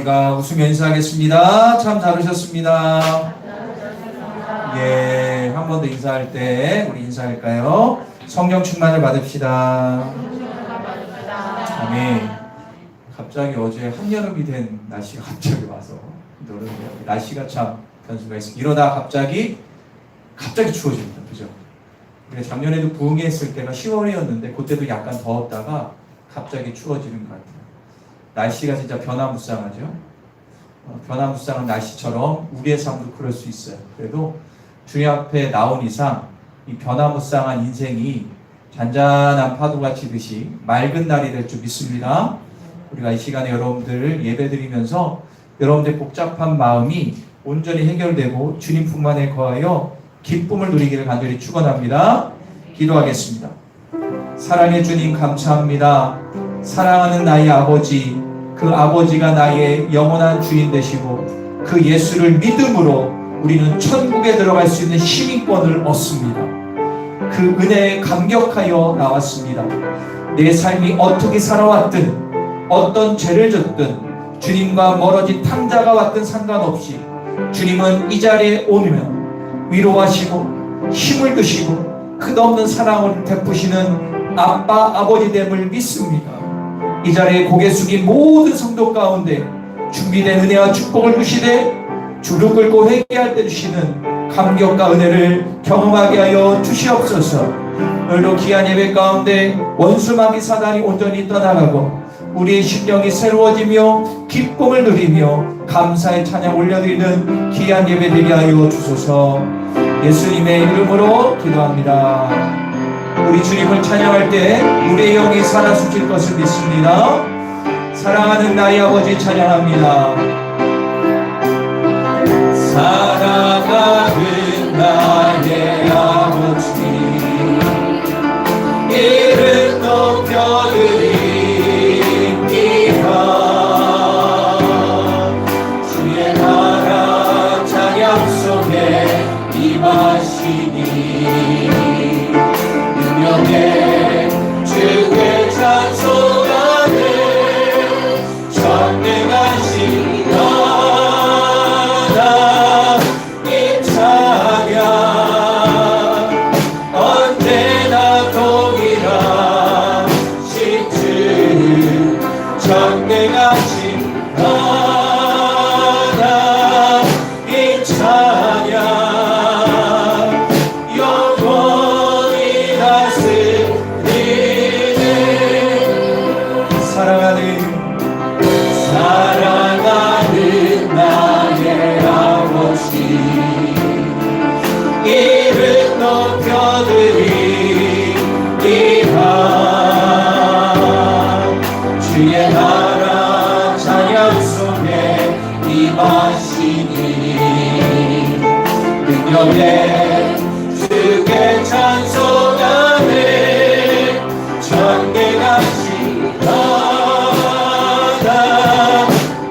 우리가 웃으며 인사하겠습니다. 참 잘 오셨습니다. 예, 한 번 더 인사할 때 우리 인사할까요? 성령 충만을 받읍시다. 아멘. 갑자기 어제 한여름이 된 날씨가 갑자기 와서 날씨가 참 변수가 있습니다. 이러다 갑자기 추워집니다. 그죠? 작년에도 부흥했을 때가 10월이었는데 그때도 약간 더웠다가 갑자기 추워지는 것 같아요. 날씨가 진짜 변화무쌍하죠. 변화무쌍한 날씨처럼 우리의 삶도 그럴 수 있어요. 그래도 주님 앞에 나온 이상 이 변화무쌍한 인생이 잔잔한 파도가 치듯이 맑은 날이 될 줄 믿습니다. 우리가 이 시간에 여러분들 예배드리면서 여러분들의 복잡한 마음이 온전히 해결되고 주님 품 안에 거하여 기쁨을 누리기를 간절히 축원합니다. 기도하겠습니다. 사랑의 주님 감사합니다. 사랑하는 나의 아버지, 그 아버지가 나의 영원한 주인 되시고 그 예수를 믿음으로 우리는 천국에 들어갈 수 있는 시민권을 얻습니다. 그 은혜에 감격하여 나왔습니다. 내 삶이 어떻게 살아왔든 어떤 죄를 졌든 주님과 멀어진 탕자가 왔든 상관없이 주님은 이 자리에 오면 위로하시고 힘을 주시고 끝없는 사랑을 베푸시는 아빠 아버지 됨을 믿습니다. 이 자리에 고개 숙인 모든 성도 가운데 준비된 은혜와 축복을 주시되 주를 꿇고 회개할 때 주시는 감격과 은혜를 경험하게 하여 주시옵소서. 오늘도 귀한 예배 가운데 원수마귀 사단이 온전히 떠나가고 우리의 심령이 새로워지며 기쁨을 누리며 감사의 찬양 올려드리는 귀한 예배 되게 하여 주소서. 예수님의 이름으로 기도합니다. 우리 주님을 찬양할 때 우리의 영이 살아 숨질 것을 믿습니다. 사랑하는 나의 아버지 찬양합니다. 사랑하는 나의 아버지 이름 높여드립니다. 주의 나라 찬양 속에 임하시니 능력의 주의 찬송하는 전능하신 나라 이 찬양 언제나 동일하신 주 전능하신 나라 이 찬양 사랑하는 나의 아버지 이름 높여드리리라. 주의 나라 찬양 속에 임하시니 능력의 주께 찬송하는 전능하신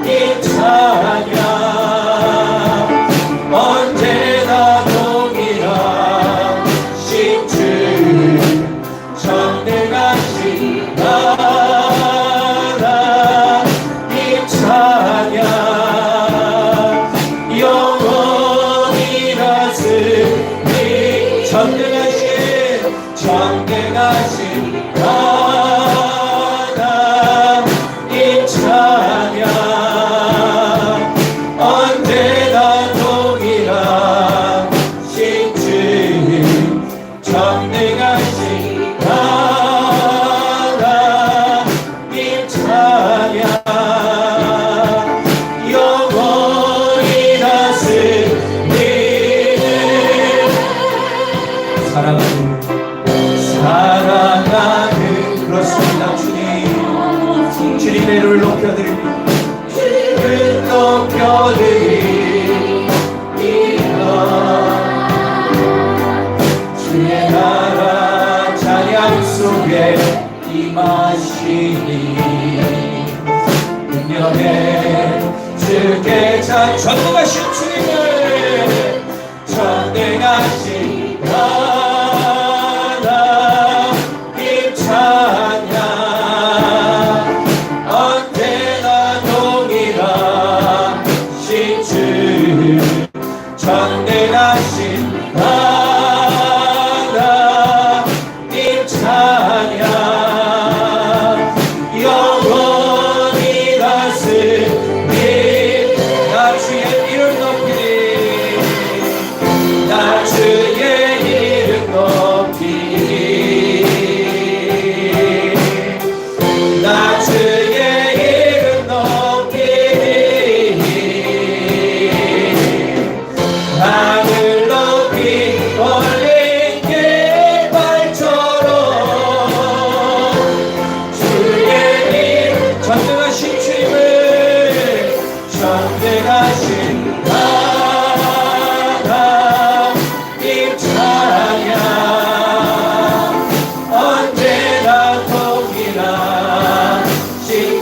이 찬양 언제나 동일하신 주 전능하신 나라 이 찬양 영원히 다스리 전능하신 나라 이 찬양 언제나 동일하신 주 전능하신 나라 이 찬양 영원히 다스리는 사랑하는 그렇습니다. 주님의 이름을 높여드립니다. 주님을 높여드립니다. 주의 나라 찬양 속에 임하시니 능력의 주께 전능하신 주님을 전능하신 나라 이 찬양 언제나 동일하 참되가신 하나님 찬양 언제나 동일하신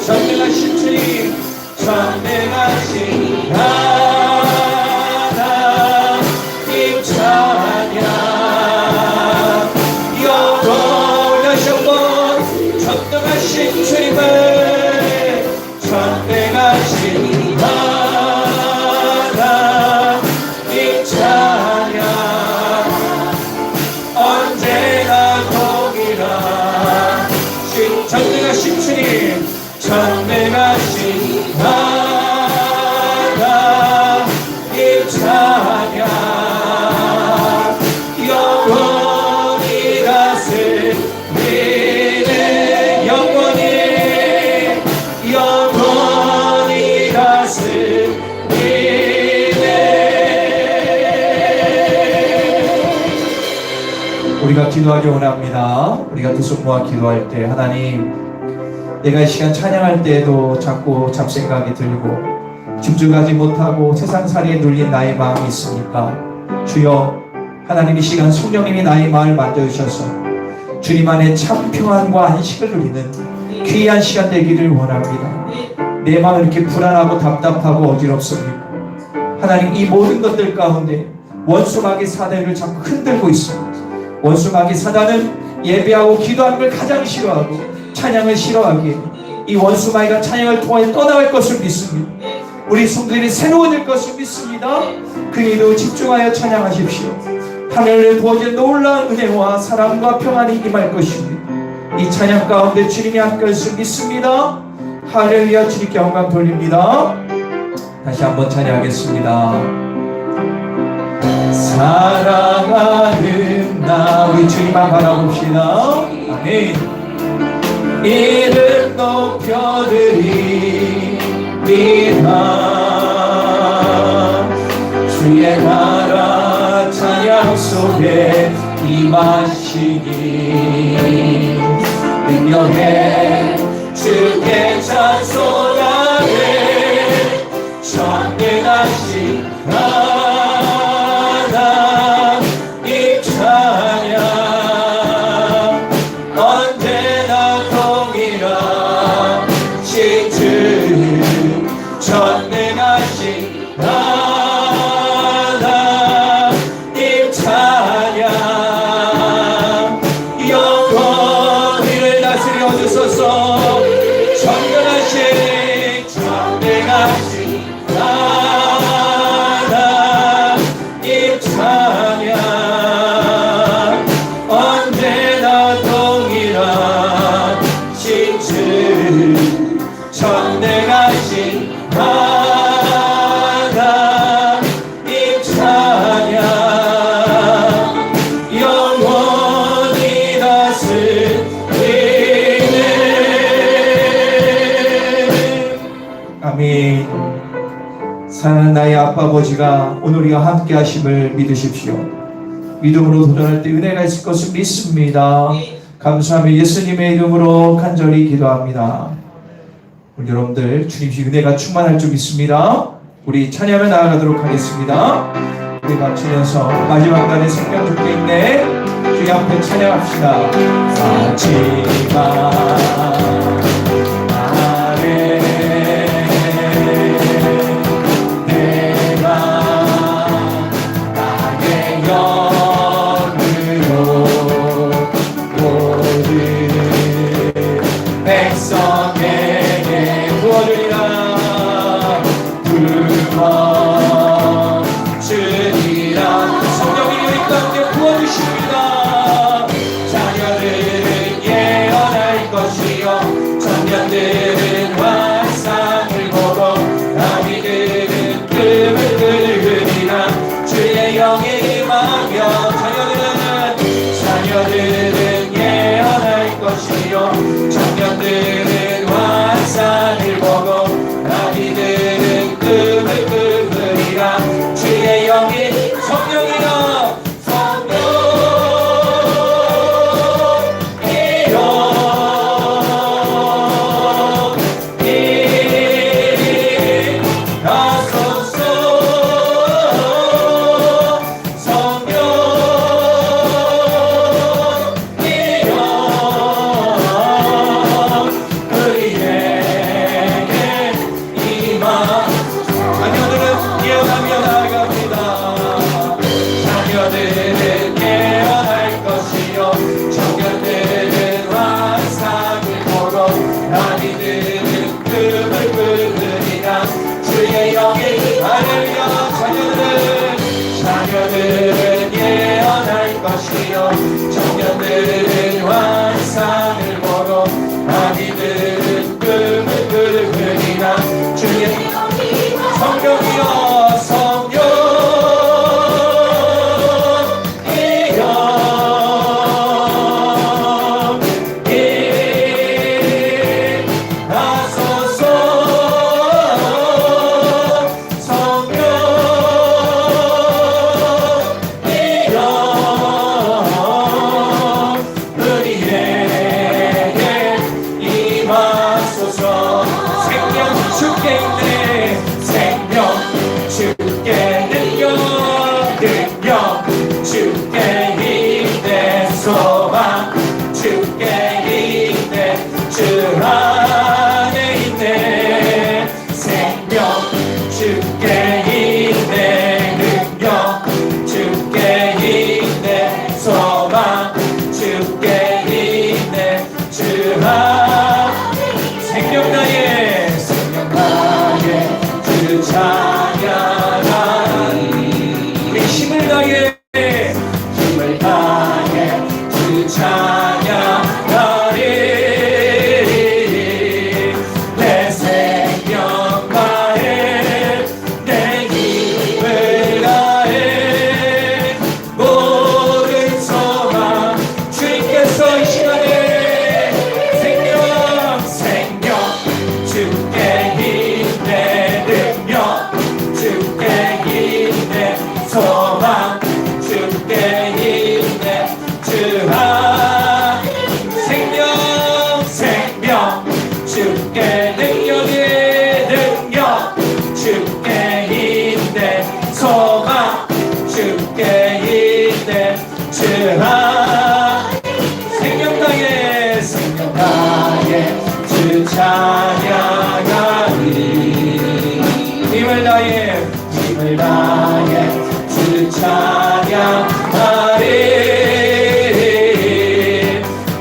참되가신 주님 참되가신 하나님 찬양 영원 다시 한번 참되가신 주님을 참되가신 하나님 찬양 언제나 동일하신 참되가신 주님 참되가신 하나님 찬양 영원히 다스리네 영원히 다스리네. 우리가 기도하기 원합니다. 우리가 두 손 모아 기도할 때 하나님 내가 이 시간 찬양할 때에도 자꾸 잡생각이 들고 집중하지 못하고 세상살이에 눌린 나의 마음이 있으니까 주여 하나님 이 시간 성령님이 나의 마음을 만져주셔서 주님 안에 참 평안과 안식을 누리는 귀한 시간 되기를 원합니다. 내 마음이 이렇게 불안하고 답답하고 어지럽습니다. 하나님 이 모든 것들 가운데 원수마귀 사단을 자꾸 흔들고 있습니다. 원수마귀 사단은 예배하고 기도하는 걸 가장 싫어하고 찬양을 싫어하기에 이 원수마귀가 찬양을 통해 떠나갈 것을 믿습니다. 우리 성도들이 새로워질 것을 믿습니다. 그리도 집중하여 찬양하십시오. 하늘을 부어진 놀라운 은혜와 사랑과 평안이 임할 것입니다. 이 찬양 가운데 주님이 함께 하실 믿습니다. 할렐루야. 주님께 영광 돌립니다. 다시 한번 찬양하겠습니다. 사랑하는 나 우리 주님만 바라봅시다. 아멘. 이름 높여드립니다. 주의 나라 찬양 속에 임하시니 능력에 주께 찬송하네 참되가신 하나님 찬양 언제나 동일하신 주 참되가신 하나님 찬양 영원히를 다스려 주소서 참되가신 하나님 찬양 언제나 동일하신 주 참되가신 하나님 찬양 영원히 다스리네. 아멘. 사랑하는 나의 아빠 아버지가 오늘 우리가 함께 하심을 믿으십시오. 믿음으로 도전할 때 은혜가 있을 것을 믿습니다. 감사하며 예수님의 이름으로 간절히 기도합니다. 우리 여러분들 주님의 은혜가 충만할 줄 믿습니다. 우리 찬양을 나아가도록 하겠습니다. 우리 마치면서 마지막 날의 생명 죽게 있네 주님 앞에 찬양합시다. 마지막 날에 백성에게 부어주리라 부어주리라 성령이 우리 가운데 부어주십니다. 자녀들은 예언할 것이요 청년들은 환상을 보고 아기들은 꿈을 꾸리라 주의 영에 임하며 자녀들은 예언할 것이요 청년들은 환상을 보고 아기들은 꿈을 꾸리라 영이 할렐루야. 자녀들은 예언할 것이요 청년들은 환상을 보고 아기들은 꿈을 꾸리라. 주의 성령이여 성령이여 임하소서. 주 찬양하리. 힘을 다해 주 찬양하리.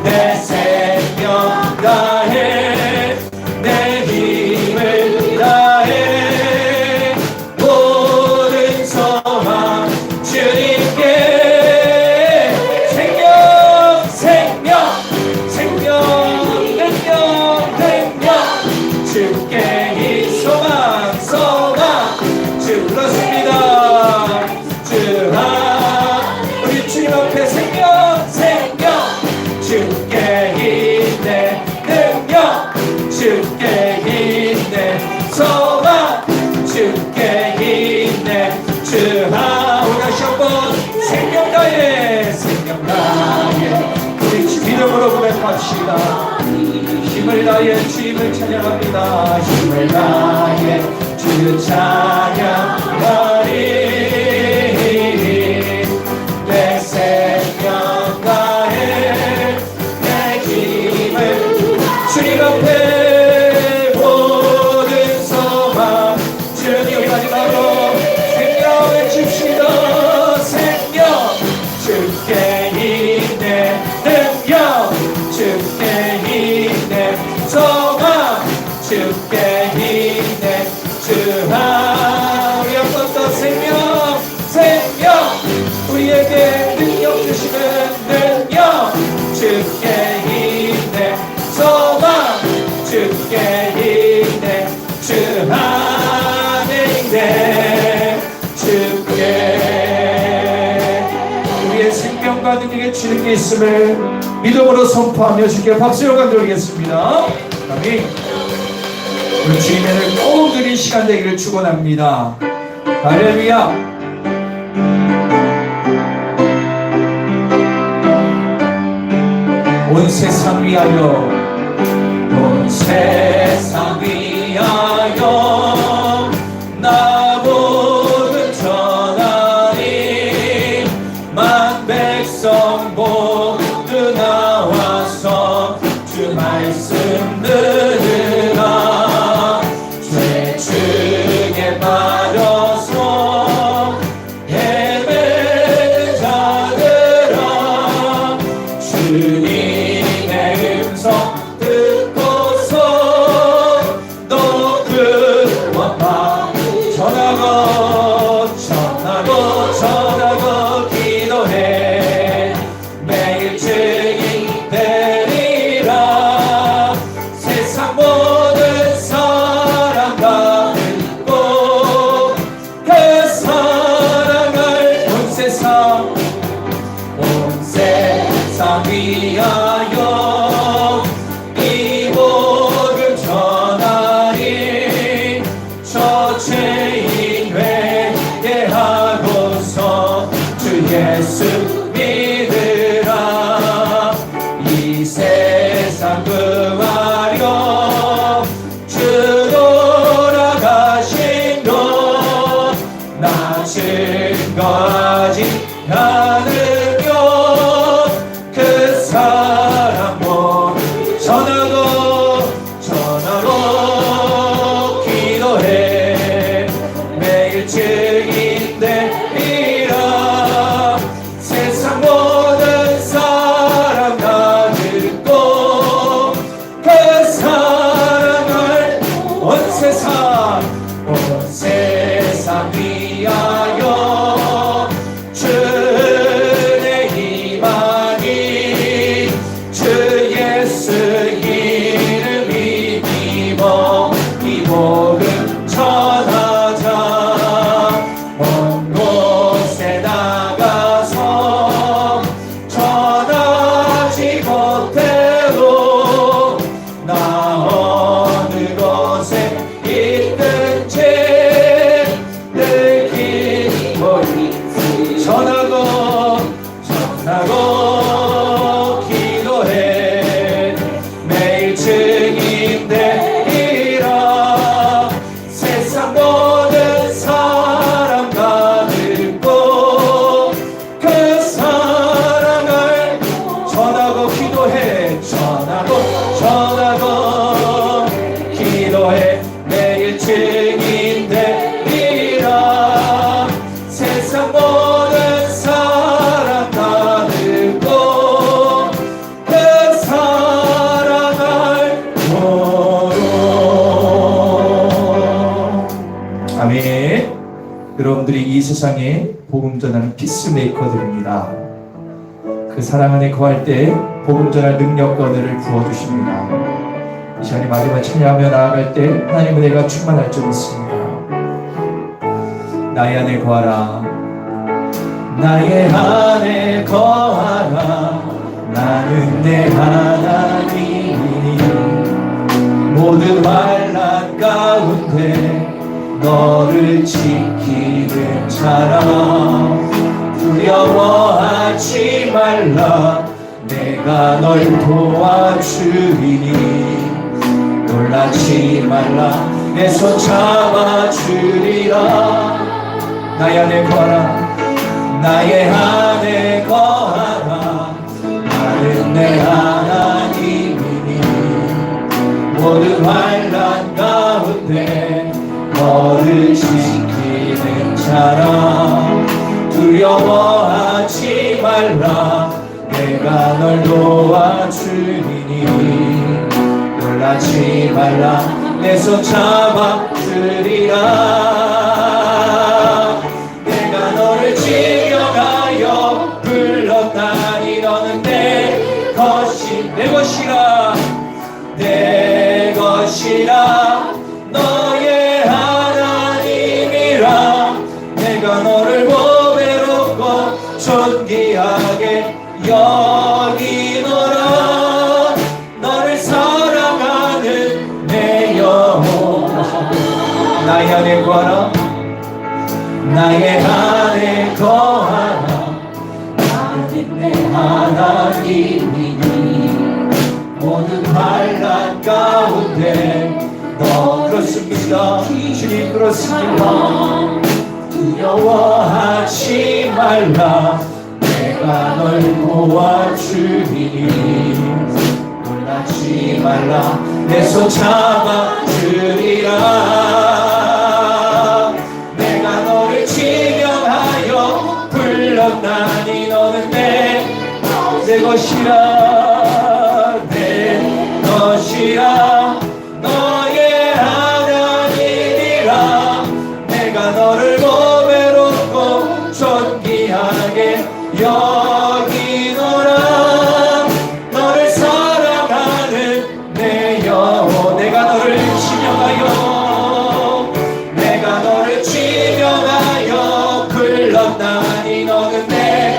내 생명 다해 내 힘을 다해 모든 소망 주님께. 주께 이 소망 주 그렇습니다. 우리 주님 앞에 생명 주께 힘내 능력 주께 힘내 소망 주께 힘내 우리 다시 한번 생명 다해 우리 믿음으로 고백합시다. 힘을 다해 주님을 찬양합니다. 힘을 다해 주 찬양하리. 내 생명 다해 내 힘을 주님 앞에 모든 소망 주님 마지막으로 생명을 줍시다. 생명 주께 힘내 능력 주께 힘내 소망 주께 힘내 우리 한번 더 생명 우리에게 능력 주시는 능력 주께 힘내 소망 주께 힘내 주 안에 있네. 주께 우리의 생명과 능력의 주는 게 있음을 믿음으로 선포하며 주께 박수를 감드리겠습니다. 아멘. 우리 주님의 은혜를 꼭 누린 시간 되기를 축원합니다. 할렐루야. 온 세상 위하여 온 세상 위하여 나 모든 전하리. 만 백성 모두 나와서 주 말씀 들으라. 죄 중에 빠져서 헤매는 자들아 주님의 음성 듣고서 너 구원받으라. 죄인 회개하고서 주 예수 믿으라. 이 세상 구하려 주 돌아가신 것 나 증거하지 않으며 그 사랑 모두 전하고 기도해. 매일 증인되리라. 세상 모든 사람 다 듣고 그 사랑을 온 세상 위하여 주의 희망이 주 예수 이름 믿고 이 복음 전하자. 먼 곳에 나가서 전하지 못해도 나 어느 곳에 있든지 늘 전하고 기도해. 매일 증인되리라. 세상 모든 사람 다 듣고 그 사랑을 전하고 기도해. 전하고 기도해. 매일 증인되리라. 세상 모든 사람 다 듣고 그 사랑을 모르. 아멘. 여러분들이 이 세상에 복음 전하는 피스메이커들입니다. 그 사랑 안에 거할 때 복음 전할 능력과 은혜를 부어주십니다. 이 시간에 마지막 찬양하며 나아갈 때 하나님의 은혜가 충만할 줄 믿습니다. 나의 안에 거하라. 나의 안에 거하라. 나는 내 하나님이니 모든 환난 가운데 너를 지키는 자라. 두려워하지 말라. 내가 널 도와주리니 놀라지 말라. 내 손 잡아주리라. 나의 안에 거하라. 나의 안에 거하라. 나는 내 하나님이니 모든 환난 가운데 너를 지키는 자라. 두려워하지 말라. 내가 널 도와주리니 놀라지 말라. 내 손 잡아주리라. 내가 너를 지명하여 불렀다니 너는 내 것이라. 내 것이라. 너의 하나님이라. 내가 너를 보배롭고 존귀하게 여기노라. 너를 사랑하는 내 영혼. 나의 안에 거하라. 나의 안에 거하라. 나는 내 하나님이니 모든 환난 가운데 너 그렇습니다. 주님 그렇습니다. 두려워하지 말라. 내가 널 도와주리니 놀라지 말라. 내 손 잡아주리라. 내가 너를 지명하여 불렀나니 너는 내 것이라. 내 것이라. 너의 하나님이라. 내가 너를 보배롭고 존귀하게 여기노라. 너를 사랑하는 내 영혼. 내가 너를 지명하여 불렀나니 너는 내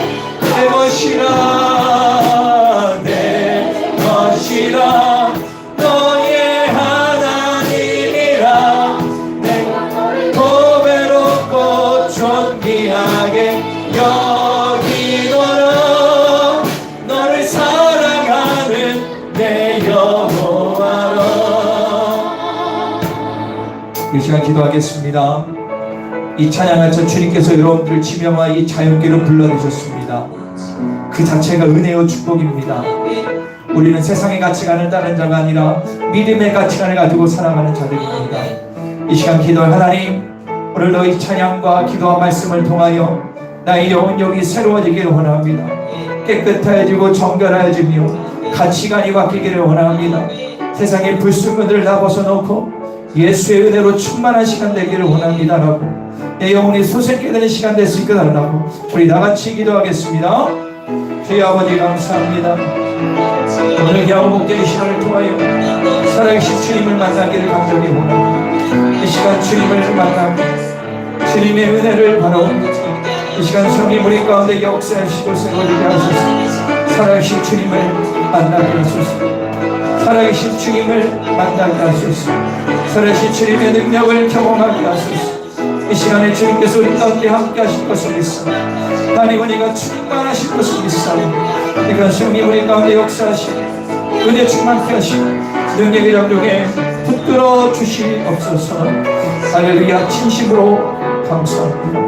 것이라. 내 시간 기도하겠습니다. 이 찬양을 전 주님께서 여러분들을 지명하 이 자연계로 불러내셨습니다. 그 자체가 은혜요 축복입니다. 우리는 세상의 가치관을 따른 자가 아니라 믿음의 가치관을 가지고 살아가는 자들입니다. 이 시간 기도할 하나님, 오늘도 이 찬양과 기도와 말씀을 통하여 나의 영혼력이 새로워지기를 원합니다. 깨끗해지고 정결해지며 가치관이 바뀌기를 원합니다. 세상의 불순물들을 다 벗어놓고 예수의 은혜로 충만한 시간 되기를 원합니다라고, 내 영혼이 솟게 되는 시간 될 수 있게 달라고 우리 다같이 기도하겠습니다. 주여 아버지 감사합니다. 오늘 야곱복된 시간을 통하여 살아계신 주님을 만나기를 간절히 원합니다. 이 시간 주님을 만나고 주님의 은혜를 바라옵니다. 이 시간 성령 우리 가운데 역사하시고 세워지게 하소서. 살아계신 주님을 만나게 하소서. 살아계신 주님을 만나게 하소서. 살아계신 주님의 능력을 경험하게 하소서. 이 시간에 주님께서 우리 가운데 함께 하실 것을 믿습니다. 하나님 은혜가 충만하실 것을 믿습니다. 이건 성령 우리 가운데 역사하시고 은혜 충만케 하시고 능력의 장중에 붙들어 주시옵소서. 할렐루야. 진심으로 감사합니다.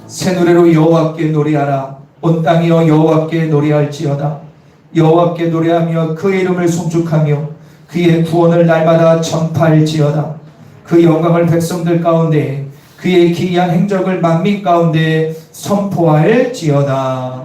새 노래로 여호와께 노래하라. 온 땅이여 여호와께 노래할지어다. 여호와께 노래하며 그의 이름을 송축하며 그의 구원을 날마다 전파할지어다. 그 영광을 백성들 가운데 그의 기이한 행적을 만민 가운데 선포할지어다.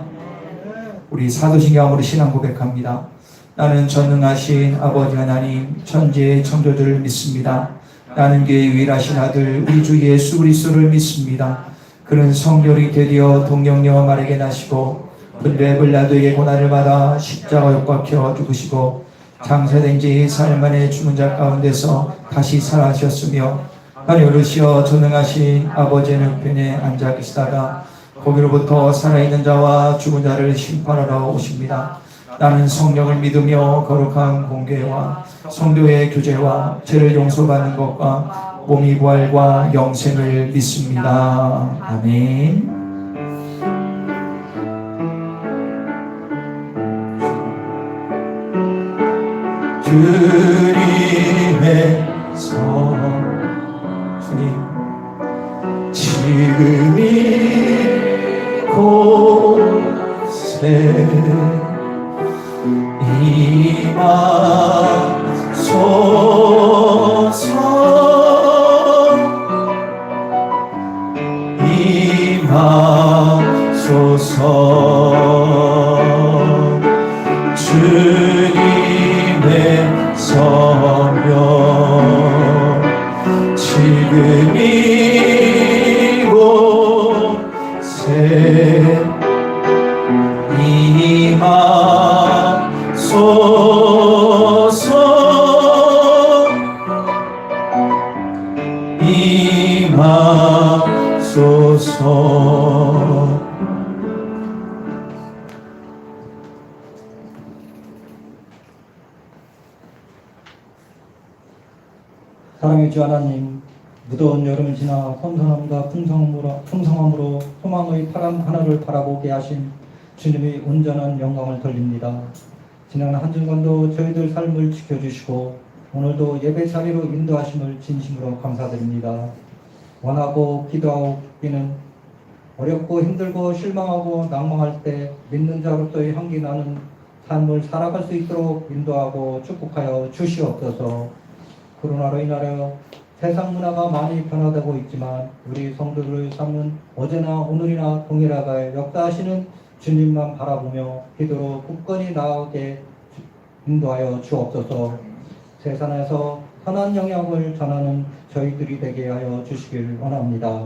우리 사도신경으로 신앙 고백합니다. 나는 전능하신 아버지 하나님 천지의 창조주를 믿습니다. 나는 그의 유일하신 아들 우리 주 예수 그리스도를 믿습니다. 그는 성령이 되려 동정녀 마리아에게 나시고 분배 빌라도에게 고난을 받아 십자가에 못 박혀 죽으시고 장사된 지 4일 만에 죽은 자 가운데서 다시 살아나셨으며 하늘 오르시어 전능하신 아버지의 우편에 앉아 계시다가 거기로부터 살아있는 자와 죽은 자를 심판하러 오십니다. 나는 성령을 믿으며 거룩한 공개와 성도의 교제와 죄를 용서받는 것과 몸이 부활과 영생을 믿습니다. 아멘. 주님의 주님 지금 이곳에 임하소서. 주님의 성령 지금 이곳에 임하소서. 임하소서. 사랑의 주 하나님, 무더운 여름을 지나 선선함과 풍성함으로 소망의 파란 하늘을 바라보게 하신 주님의 온전한 영광을 돌립니다. 지난 한 주간도 저희들 삶을 지켜주시고 오늘도 예배 자리로 인도하심을 진심으로 감사드립니다. 원하고 기도하고 굽기는 어렵고 힘들고 실망하고 낭망할 때 믿는 자로서의 향기 나는 삶을 살아갈 수 있도록 인도하고 축복하여 주시옵소서. 코로나로 인하여 세상 문화가 많이 변화되고 있지만 우리 성도들을 삶은 어제나 오늘이나 동일하게 역사하시는 주님만 바라보며 기도로 굳건히 나아가게 인도하여 주옵소서. 세상에서 선한 영향을 전하는 저희들이 되게 하여 주시길 원합니다.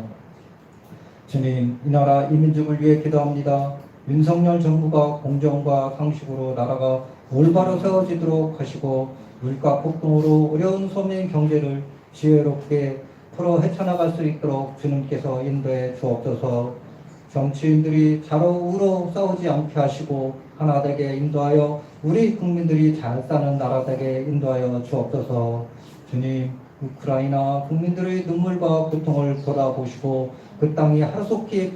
주님, 이 나라 이 민족을 위해 기도합니다. 윤석열 정부가 공정과 상식으로 나라가 올바로 세워지도록 하시고 물가 폭등으로 어려운 소민 경제를 지혜롭게 풀어 헤쳐나갈 수 있도록 주님께서 인도해 주옵소서. 정치인들이 좌우로 싸우지 않게 하시고 하나 되게 인도하여 우리 국민들이 잘 사는 나라 되게 인도하여 주옵소서. 주님, 우크라이나 국민들의 눈물과 고통을 돌아보시고 그 땅이 하루속히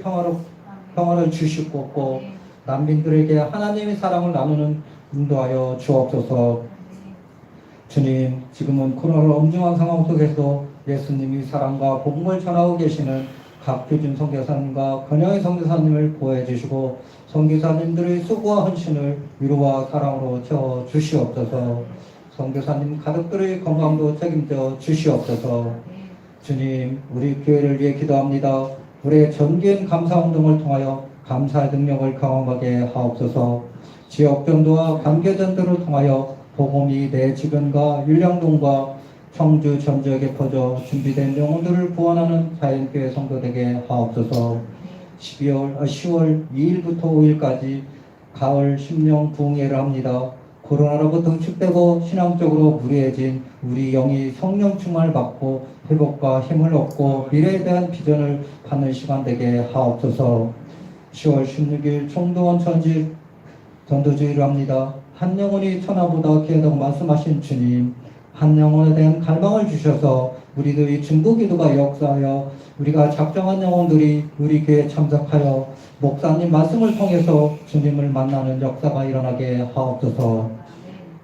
평화를 주시고 난민들에게 하나님의 사랑을 나누는 인도하여 주옵소서. 주님, 지금은 코로나로 엄중한 상황 속에서 예수님이 사랑과 복음을 전하고 계시는 각교준 선교사님과 권영희 선교사님을 보호해 주시고 선교사님들의 수고와 헌신을 위로와 사랑으로 채워 주시옵소서. 선교사님 가족들의 건강도 책임져 주시옵소서. 주님, 우리 교회를 위해 기도합니다. 올해 전기엔 감사운동을 통하여 감사의 능력을 경험하게 하옵소서. 지역전도와 관계전도를 통하여 복음이 내 주변과 율량동과 청주 전 지역에 퍼져 준비된 영혼들을 구원하는 자연교회 성도되게 하옵소서. 10월 2일부터 5일까지 가을 심령 부흥회를 합니다. 코로나로부터 축되고 신앙적으로 무리해진 우리 영이 성령 충만을 받고 회복과 힘을 얻고 미래에 대한 비전을 갖는 시간 되게 하옵소서. 10월 16일 총동원 전도주의를 합니다. 한 영혼이 천하보다 귀하다고 말씀하신 주님, 한 영혼에 대한 갈망을 주셔서 우리들이 중보기도가 역사하여 우리가 작정한 영혼들이 우리 교회에 참석하여 목사님 말씀을 통해서 주님을 만나는 역사가 일어나게 하옵소서.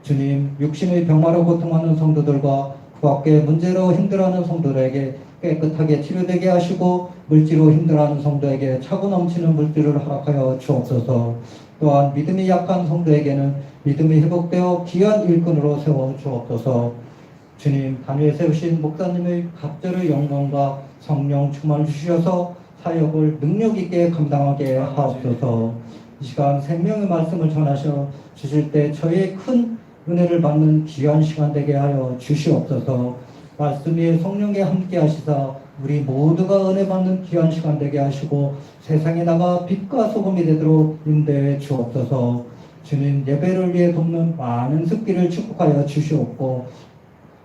주님, 육신의 병마로 고통하는 성도들과 그 밖에 문제로 힘들어하는 성도들에게 깨끗하게 치료되게 하시고 물질로 힘들어하는 성도에게 차고 넘치는 물질을 허락하여 주옵소서. 또한 믿음이 약한 성도에게는 믿음이 회복되어 귀한 일꾼으로 세워 주옵소서. 주님, 단위에 세우신 목사님의 갑절의 영광과 성령 충만을 주셔서 사역을 능력 있게 감당하게 하옵소서. 이 시간 생명의 말씀을 전하셔 주실 때 저희의 큰 은혜를 받는 귀한 시간 되게 하여 주시옵소서. 말씀 위에 성령에 함께 하시사 우리 모두가 은혜 받는 귀한 시간 되게 하시고 세상에 나가 빛과 소금이 되도록 인도해 주옵소서. 주님, 예배를 위해 돕는 많은 습기를 축복하여 주시옵고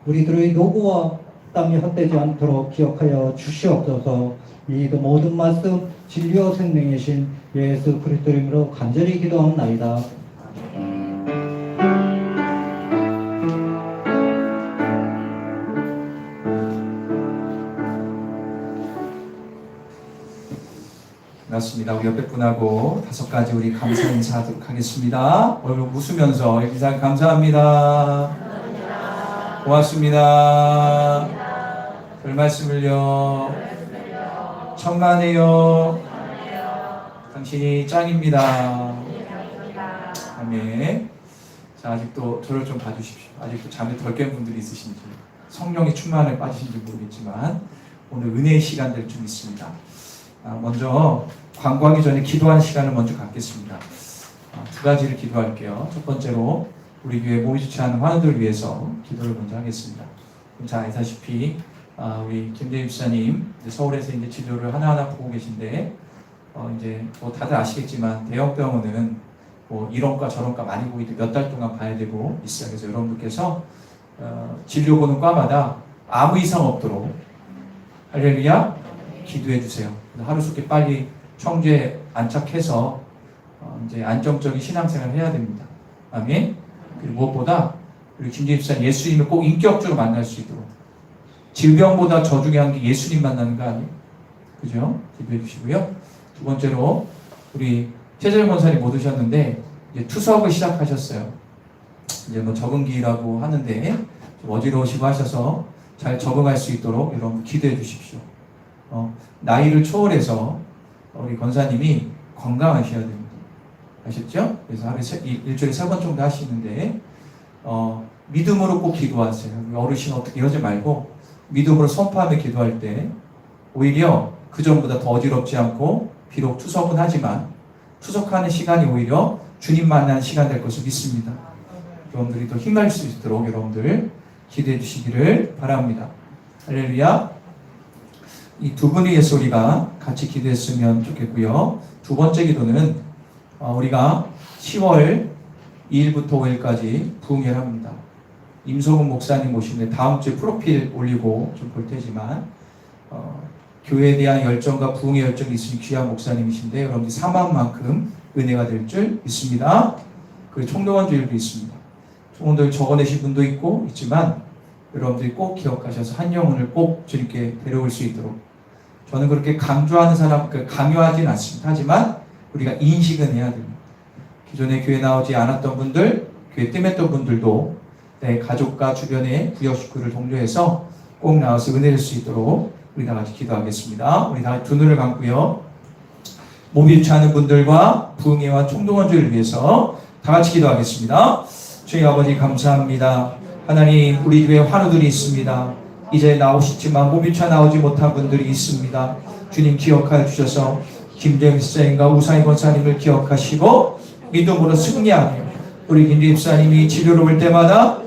우리들의 노고와 땀이 헛되지 않도록 기억하여 주시옵소서. 이 모든 말씀 진리와 생명이신 예수 그리스도 이름으로 간절히 기도합나이다. 반갑습니다. 우리 옆에 분하고 5가지 우리 감사 인사하도록 하겠습니다. 얼굴 웃으면서 인사 감사합니다. 고맙습니다. 별 말씀을요. 천만에요. 당신이 짱입니다. 아멘. 자, 아직도 저를 좀 봐주십시오. 아직도 잠에 덜 깬 분들이 있으신지, 성령의 충만에 빠지신지 모르겠지만 오늘 은혜의 시간 될 좀 있습니다. 먼저 관광하기 전에 기도하는 시간을 먼저 갖겠습니다. 2가지를 기도할게요. 첫 번째로 우리 교회 몸이 좋지 않은 환우들을 위해서 기도를 먼저 하겠습니다. 잘 아시다시피 우리 김대희 집사님 서울에서 이제 진료를 하나하나 보고 계신데 이제 뭐 다들 아시겠지만 대형 병원은 뭐 이런과 저런과 많이 보이도 몇 달 동안 봐야 되고 있어요. 그래서 여러분들께서 진료 보는 과마다 아무 이상 없도록 할렐루야 기도해 주세요. 하루속히 빨리 청주에 안착해서 이제 안정적인 신앙생활을 해야 됩니다. 아멘. 그리고 무엇보다 우리 김재희 집사님 예수님을 꼭 인격적으로 만날 수 있도록, 질병보다 더 중요한 게 예수님 만나는 거 아니에요? 그죠? 기도해 주시고요. 2번째로 우리 최재열 권사님 못 오셨는데 이제 투석을 시작하셨어요. 이제 뭐 적응기라고 하는데 좀 어지러우시고 하셔서 잘 적응할 수 있도록 여러분 기도해 주십시오. 나이를 초월해서 우리 권사님이 건강하셔야 됩니다. 아셨죠? 그래서 하루에 일주일에 3번 정도 하시는데 믿음으로 꼭 기도하세요. 어르신 어떻게 이러지 말고 믿음으로 선포하며 기도할 때 오히려 그 전보다 더 어지럽지 않고 비록 투석은 하지만 투석하는 시간이 오히려 주님 만나는 시간 될 것을 믿습니다. 여러분들이 더 힘날 수 있도록 여러분들 기도해 주시기를 바랍니다. 할렐루야. 이 두 분의 예수 우리가 같이 기도했으면 좋겠고요. 2번째 기도는 우리가 10월 2일부터 5일까지 부흥회를 합니다. 임소근 목사님 모시는데 다음 주에 프로필 올리고 좀 볼 테지만 교회에 대한 열정과 부흥의 열정이 있으신 귀한 목사님이신데 여러분들이 사망만큼 은혜가 될 줄 믿습니다. 그 총동원 주일도 있습니다. 총동원 적어내신 분도 있지만 여러분들이 꼭 기억하셔서 한 영혼을 꼭 주님께 데려올 수 있도록, 저는 그렇게 강조하는 강요하진 않습니다. 하지만 우리가 인식은 해야 됩니다. 기존에 교회 나오지 않았던 분들, 교회 뜸했던 분들도 내 가족과 주변의 구역 식구를 독려해서 꼭 나와서 은혜를 수 있도록 우리 다 같이 기도하겠습니다. 우리 다 같이 두 눈을 감고요. 몸이 유치하는 분들과 부흥회와 총동원주의를 위해서 다 같이 기도하겠습니다. 주님 아버지 감사합니다. 하나님 우리 교회 환우들이 있습니다. 이제 나오시지만 몸이 유치하 나오지 못한 분들이 있습니다. 주님 기억하여 주셔서 김재영 집사님과 우상희 권사님을 기억하시고 믿음으로 승리하며 우리 김재 집사님이 치료를 올 때마다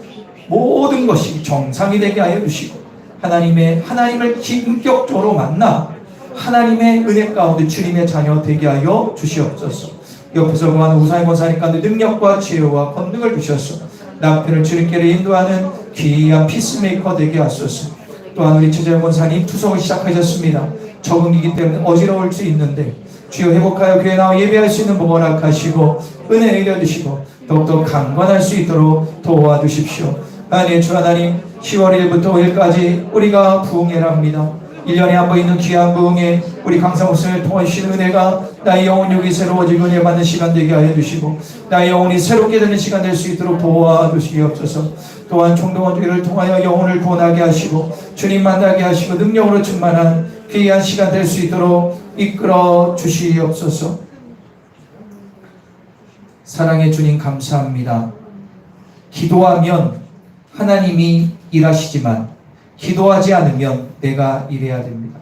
모든 것이 정상이 되게 하여 주시고 하나님을 인격적으로 만나 하나님의 은혜 가운데 주님의 자녀 되게 하여 주시옵소서. 옆에서 보는 우상희 권사님 가운데 능력과 지혜와 권능을 주셔서 남편을 주님께로 인도하는 귀한 피스메이커 되게 하소서. 또한 우리 최재형 권사님 투석을 시작하셨습니다. 적응이기 때문에 어지러울 수 있는데 주여 회복하여 교회 나와 예배할 수 있는 복을 허락하시고 은혜 내려주시고 더욱더 강건할 수 있도록 도와주십시오. 하나님 주 하나님 10월 1일부터 5일까지 우리가 부흥회랍니다. 1년에 한 번 있는 귀한 부흥회 우리 강사목사님을 통해 주신 은혜가 나의 영혼력이 새로워지고 은혜 받는 시간 되게 하여 주시고 나의 영혼이 새롭게 되는 시간 될 수 있도록 도와주시옵소서. 또한 총동원주의를 통하여 영혼을 구원하게 하시고 주님 만나게 하시고 능력으로 충만한 귀한 시간 될 수 있도록 이끌어 주시옵소서. 사랑의 주님 감사합니다. 기도하면 하나님이 일하시지만 기도하지 않으면 내가 일해야 됩니다.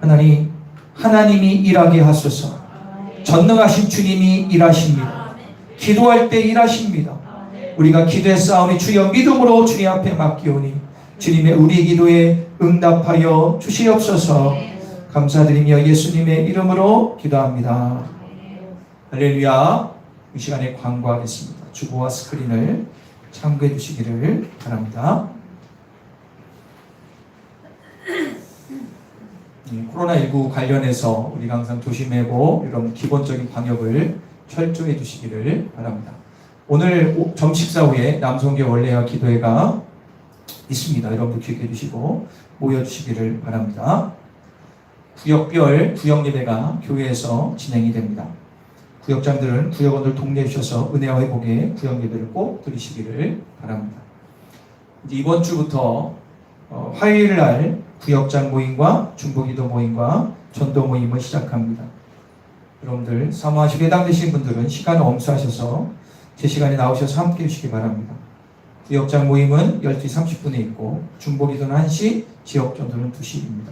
하나님이 일하게 하소서. 전능하신 주님이 일하십니다. 기도할 때 일하십니다. 우리가 기도에 싸우니 주여 믿음으로 주님 앞에 맡기오니 주님의 우리 기도에 응답하여 주시옵소서. 감사드리며 예수님의 이름으로 기도합니다. 할렐루야. 이 시간에 광고하겠습니다. 주보와 스크린을 참고해 주시기를 바랍니다. 코로나19 관련해서 우리가 항상 조심하고 이런 기본적인 방역을 철저히 해주시기를 바랍니다. 오늘 점식사 후에 남성교 원래와 기도회가 있습니다. 여러분들 기억해 주시고 모여주시기를 바랍니다. 구역별 구역 예배가 교회에서 진행이 됩니다. 구역장들은 구역원들 독려해 주셔서 은혜와 회복의 구역 예배를 꼭 드리시기를 바랍니다. 이제 이번 주부터 화요일 날 구역장 모임과 중보기도 모임과 전도 모임을 시작합니다. 여러분들 사모하시고 해당되신 분들은 시간을 엄수하셔서 제 시간에 나오셔서 함께 해주시기 바랍니다. 구역장 모임은 12시 30분에 있고 중보기도는 1시, 지역전도는 2시입니다.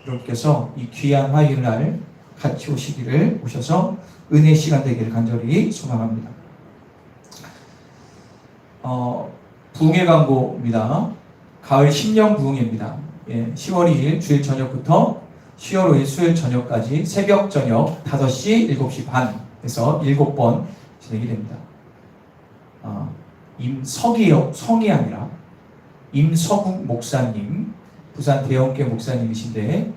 여러분께서 이 귀한 화요일 날 같이 오셔서 은혜의 시간 되기를 간절히 소망합니다. 부흥회 광고입니다. 가을 10년 부흥회입니다. 10월 2일 주일 저녁부터 10월 5일 수요일 저녁까지 새벽 저녁 5시, 7시 반에서 7번 진행이 됩니다. 성이 아니라 임서국 목사님, 부산 대형교회 목사님이신데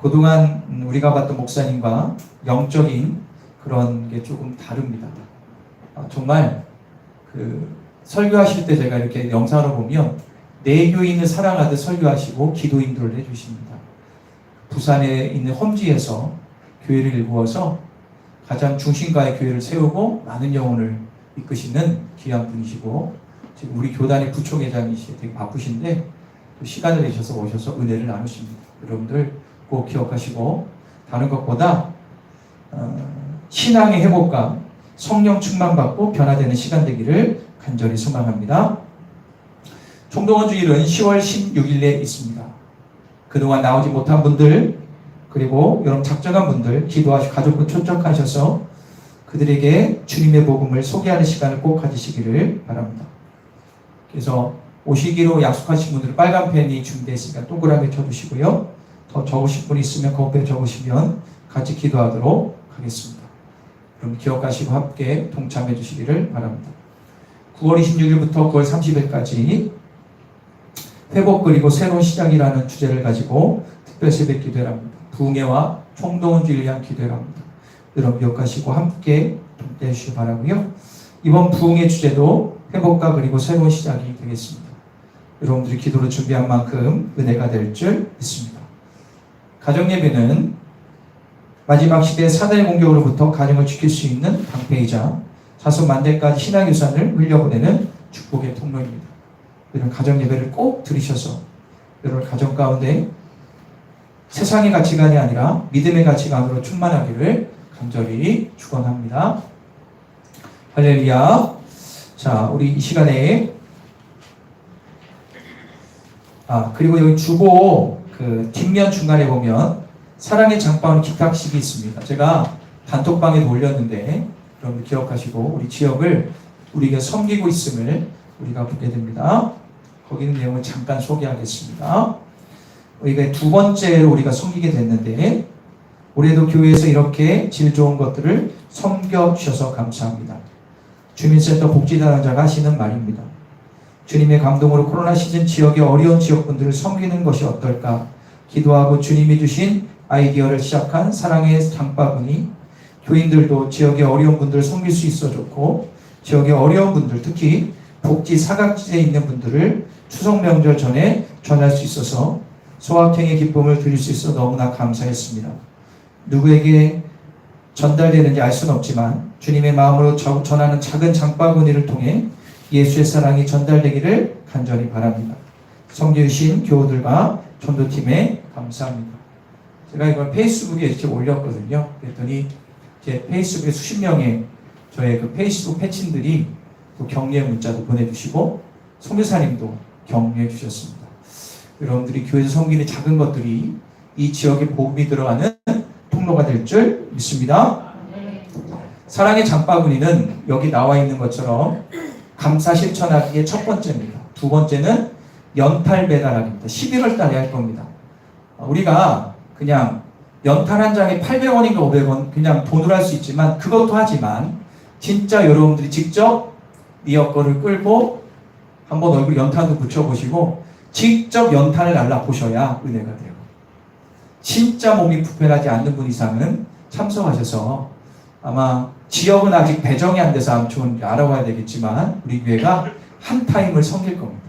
그동안 우리가 봤던 목사님과 영적인 그런 게 조금 다릅니다. 정말 설교하실 때 제가 이렇게 영상으로 보면 내교인을 사랑하듯 설교하시고 기도 인도를 해주십니다. 부산에 있는 험지에서 교회를 일구어서 가장 중심가의 교회를 세우고 많은 영혼을 이끄시는 귀한 분이시고 지금 우리 교단의 부총회장이시고 되게 바쁘신데 또 시간을 내셔서 오셔서 은혜를 나누십니다. 여러분들 꼭 기억하시고 다른 것보다 신앙의 회복과 성령 충만받고 변화되는 시간 되기를 간절히 소망합니다. 총동원 주일은 10월 16일에 있습니다. 그동안 나오지 못한 분들 그리고 여러분 작정한 분들 기도하시고 가족분 초청하셔서 그들에게 주님의 복음을 소개하는 시간을 꼭 가지시기를 바랍니다. 그래서 오시기로 약속하신 분들은 빨간 펜이 준비되어 있으니까 동그라미 쳐주시고요. 더 적으실 분 있으면 거기에 적으시면 같이 기도하도록 하겠습니다. 그럼 기억하시고 함께 동참해 주시기를 바랍니다. 9월 26일부터 9월 30일까지 회복 그리고 새로운 시작이라는 주제를 가지고 특별 새벽 기도를 합니다. 부흥회와 총동원주의를 위한 기도를 합니다. 여러분 기억하시고 함께 동참해 주시기 바라고요. 이번 부흥회 주제도 회복과 그리고 새로운 시작이 되겠습니다. 여러분들이 기도로 준비한 만큼 은혜가 될 줄 믿습니다. 가정예배는 마지막 시대의 사단의 공격으로부터 가정을 지킬 수 있는 방패이자 자손 만대까지 신앙유산을 흘려보내는 축복의 통로입니다. 이런 가정 예배를 꼭 들으셔서 여러분 가정 가운데 세상의 가치관이 아니라 믿음의 가치관으로 충만하기를 간절히 축원합니다. 할렐루야. 자, 우리 이 시간에 그리고 여기 주보 그 뒷면 중간에 보면 사랑의 장바구니 기탁식이 있습니다. 제가 단톡방에도 올렸는데 여러분 기억하시고 우리 지역을 우리가 섬기고 있음을 우리가 보게 됩니다. 거기 있는 내용을 잠깐 소개하겠습니다. 우리가 두 번째로 우리가 섬기게 됐는데 올해도 교회에서 이렇게 질 좋은 것들을 섬겨주셔서 감사합니다. 주민센터 복지담당자가 하시는 말입니다. 주님의 감동으로 코로나 시즌 지역의 어려운 지역분들을 섬기는 것이 어떨까 기도하고 주님이 주신 아이디어를 시작한 사랑의 장바구니 교인들도 지역의 어려운 분들을 섬길 수 있어 좋고 지역의 어려운 분들 특히 복지 사각지대에 있는 분들을 추석 명절 전에 전할 수 있어서 소확행의 기쁨을 드릴 수 있어 너무나 감사했습니다. 누구에게 전달되는지 알 수는 없지만 주님의 마음으로 전하는 작은 장바구니를 통해 예수의 사랑이 전달되기를 간절히 바랍니다. 섬겨주신 교우들과 전도팀에 감사합니다. 제가 이걸 페이스북에 이렇게 올렸거든요. 그랬더니 제 페이스북에 수십 명의 저의 그 페이스북 패친들이 또 격려의 문자도 보내주시고 선교사님도 격려해 주셨습니다. 여러분들이 교회에서 섬기는 작은 것들이 이 지역에 복음이 들어가는 통로가 될 줄 믿습니다. 사랑의 장바구니는 여기 나와 있는 것처럼 감사 실천하기의 첫 번째입니다. 두 번째는 연탄 배달하기입니다. 11월 달에 할 겁니다. 우리가 그냥 연탄 한 장에 800원인가 500원 그냥 돈으로 할 수 있지만 그것도 하지만 진짜 여러분들이 직접 리어커를 끌고 한번 얼굴 연탄도 붙여보시고 직접 연탄을 날라보셔야 은혜가 돼요. 진짜 몸이 불편하지 않는 분 이상은 참석하셔서 아마 지역은 아직 배정이 안 돼서 아무튼 알아봐야 되겠지만 우리 교회가 한 타임을 섬길 겁니다.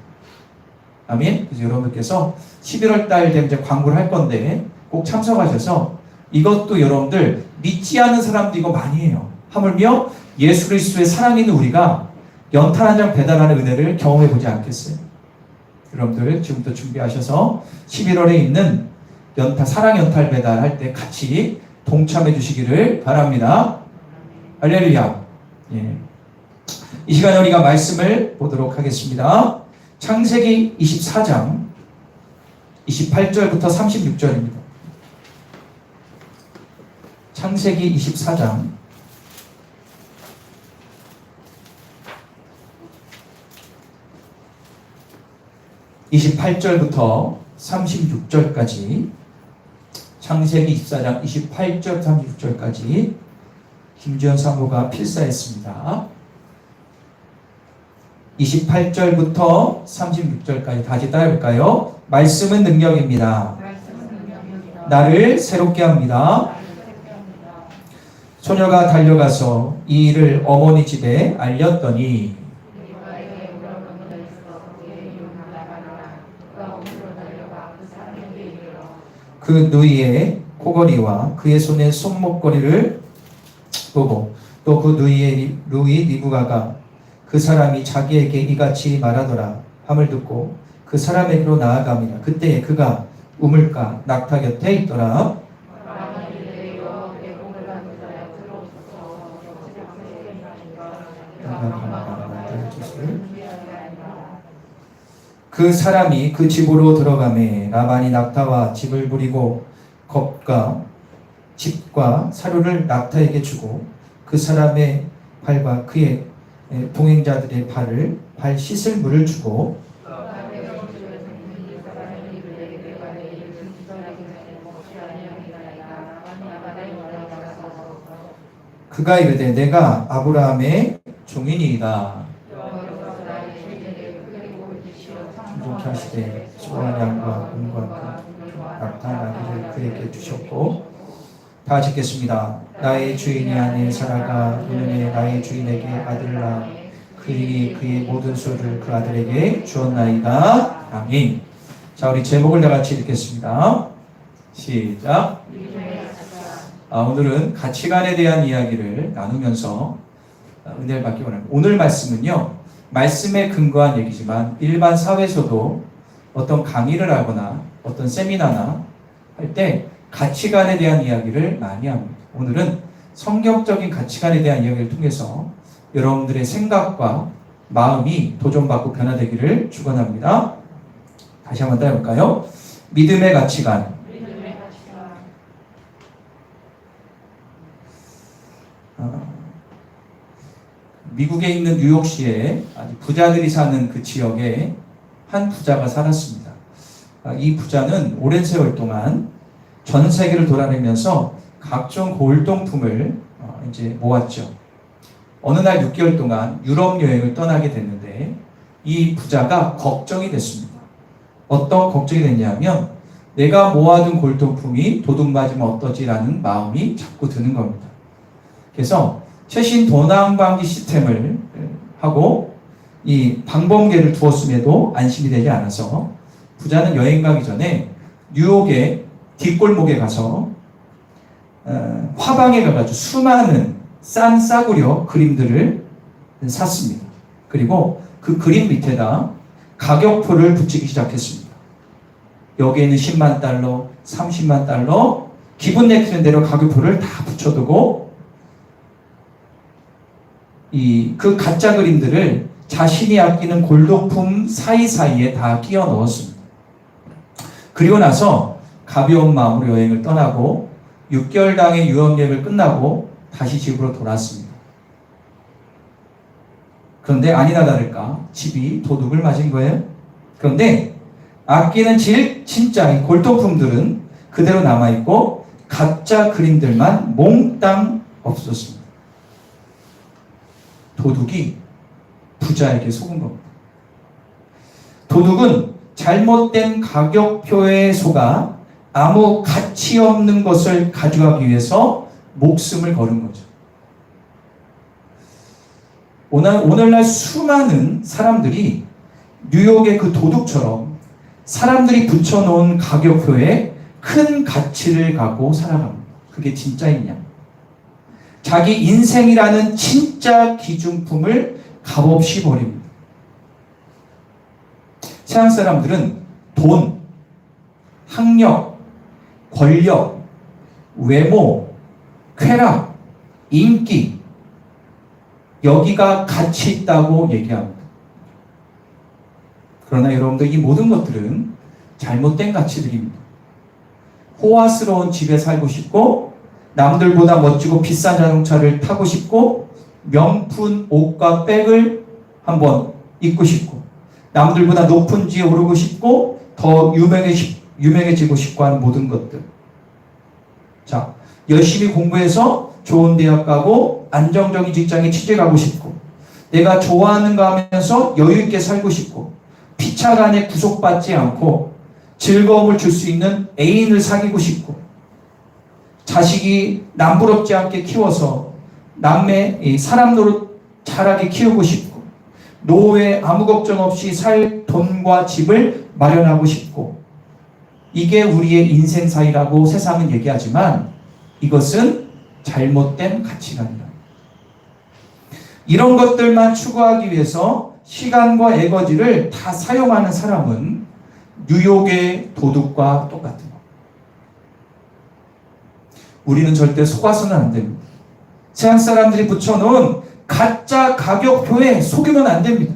아멘. 그래서 여러분들께서 11월 달 되면 이제 광고를 할 건데 꼭 참석하셔서 이것도 여러분들 믿지 않는 사람도 이거 많이 해요. 하물며 예수 그리스도의 사랑이 있는 우리가 연탄 한 장 배달하는 은혜를 경험해 보지 않겠어요? 여러분들 지금부터 준비하셔서 11월에 있는 사랑 연탄 배달할 때 같이 동참해 주시기를 바랍니다. 할렐루야. 예. 이 시간에 우리가 말씀을 보도록 하겠습니다. 창세기 24장 28절부터 36절입니다. 창세기 24장 28절부터 36절까지 창세기 24장 28절 36절까지 김지현 사모가 필사했습니다. 28절부터 36절까지 다시 따라볼까요? 말씀은 능력입니다. 나를 새롭게 합니다. 소녀가 달려가서 이 일을 어머니 집에 알렸더니 그 누이의 코걸이와 그의 손의 손목걸이를 보고 또 그 누이의 누이 리브가가 그 사람이 자기에게 이같이 말하더라 함을 듣고 그 사람에게로 나아갑니다. 그때 그가 우물가 낙타 곁에 있더라. 그 사람이 그 집으로 들어가매 라반이 낙타와 집을 부리고 겁과 집과 사료를 낙타에게 주고 그 사람의 발과 그의 동행자들의 발 씻을 물을 주고 그가 이르되 내가 아브라함의 종이니이다. 하시되 소한 양과 은과 낙타 나귀를 그에게 주셨고 다 짓겠습니다. 나의 주인이 아닌 사라가 이르되 나의 주인에게 아들을 낳아 그이 그의 모든 소유를 그 아들에게 주었나이다. 아멘. 자, 우리 제목을 다 같이 읽겠습니다. 시작. 오늘은 가치관에 대한 이야기를 나누면서 은혜를 받기 원합니다. 오늘 말씀은요, 말씀에 근거한 얘기지만 일반 사회에서도 어떤 강의를 하거나 어떤 세미나나 할 때 가치관에 대한 이야기를 많이 합니다. 오늘은 성경적인 가치관에 대한 이야기를 통해서 여러분들의 생각과 마음이 도전받고 변화되기를 축원합니다. 다시 한번 따라해볼까요? 믿음의 가치관. 미국에 있는 뉴욕시에 아주 부자들이 사는 그 지역에 한 부자가 살았습니다. 이 부자는 오랜 세월 동안 전 세계를 돌아다니면서 각종 골동품을 이제 모았죠. 어느 날 6개월 동안 유럽 여행을 떠나게 됐는데 이 부자가 걱정이 됐습니다. 어떤 걱정이 됐냐면 내가 모아둔 골동품이 도둑맞으면 어떠지라는 마음이 자꾸 드는 겁니다. 그래서 최신 도난 방지 시스템을 하고 이 방범계를 두었음에도 안심이 되지 않아서 부자는 여행 가기 전에 뉴욕의 뒷골목에 가서 화방에 가가지고 수많은 싼 싸구려 그림들을 샀습니다. 그리고 그 그림 밑에다 가격표를 붙이기 시작했습니다. 여기에는 10만 달러, 30만 달러, 기분 내키는 대로 가격표를 다 붙여두고 그 가짜 그림들을 자신이 아끼는 골동품 사이사이에 다 끼워 넣었습니다. 그리고 나서 가벼운 마음으로 여행을 떠나고 6개월당의 유럽 여행을 끝나고 다시 집으로 돌아왔습니다. 그런데 아니나 다를까 집이 도둑을 맞은 거예요. 그런데 아끼는 진짜 이 골동품들은 그대로 남아있고 가짜 그림들만 몽땅 없어졌습니다. 도둑이 부자에게 속은 겁니다. 도둑은 잘못된 가격표에 속아 아무 가치 없는 것을 가져가기 위해서 목숨을 걸은 거죠. 오늘날 수많은 사람들이 뉴욕의 그 도둑처럼 사람들이 붙여놓은 가격표에 큰 가치를 갖고 살아갑니다. 그게 진짜이냐? 자기 인생이라는 진짜 기준품을 값없이 버립니다. 세상 사람들은 돈, 학력, 권력, 외모, 쾌락, 인기, 여기가 가치 있다고 얘기합니다. 그러나 여러분들 이 모든 것들은 잘못된 가치들입니다. 호화스러운 집에 살고 싶고 남들보다 멋지고 비싼 자동차를 타고 싶고 명품 옷과 백을 한번 입고 싶고 남들보다 높은 지에 오르고 싶고 더 유명해지고 싶고 하는 모든 것들. 자, 열심히 공부해서 좋은 대학 가고 안정적인 직장에 취직하고 싶고 내가 좋아하는 거 하면서 여유 있게 살고 싶고 피차 간에 구속받지 않고 즐거움을 줄 수 있는 애인을 사귀고 싶고 자식이 남부럽지 않게 키워서 남의 사람 노릇 잘하게 키우고 싶고 노후에 아무 걱정 없이 살 돈과 집을 마련하고 싶고 이게 우리의 인생사이라고 세상은 얘기하지만 이것은 잘못된 가치관이다. 이런 것들만 추구하기 위해서 시간과 에너지를 다 사용하는 사람은 뉴욕의 도둑과 똑같은 것. 우리는 절대 속아서는 안 됩니다. 세상 사람들이 붙여놓은 가짜 가격표에 속이면 안 됩니다.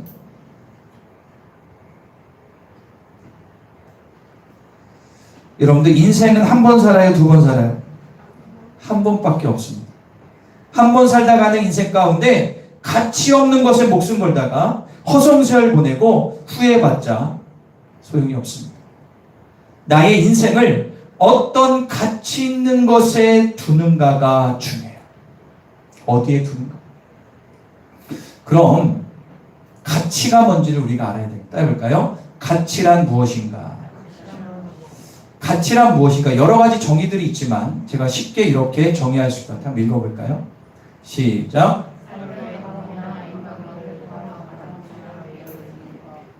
여러분들 인생은 한 번 살아요, 두 번 살아요? 한 번밖에 없습니다. 한 번 살다 가는 인생 가운데 가치 없는 것에 목숨 걸다가 허송세월 보내고 후회해봤자 소용이 없습니다. 나의 인생을 어떤 가치 있는 것에 두는가가 중요해요. 어디에 두는가? 그럼 가치가 뭔지를 우리가 알아야 되겠다. 해볼까요? 가치란 무엇인가? 가치란 무엇인가? 여러 가지 정의들이 있지만 제가 쉽게 이렇게 정의할 수 있다. 한번 읽어볼까요? 시작.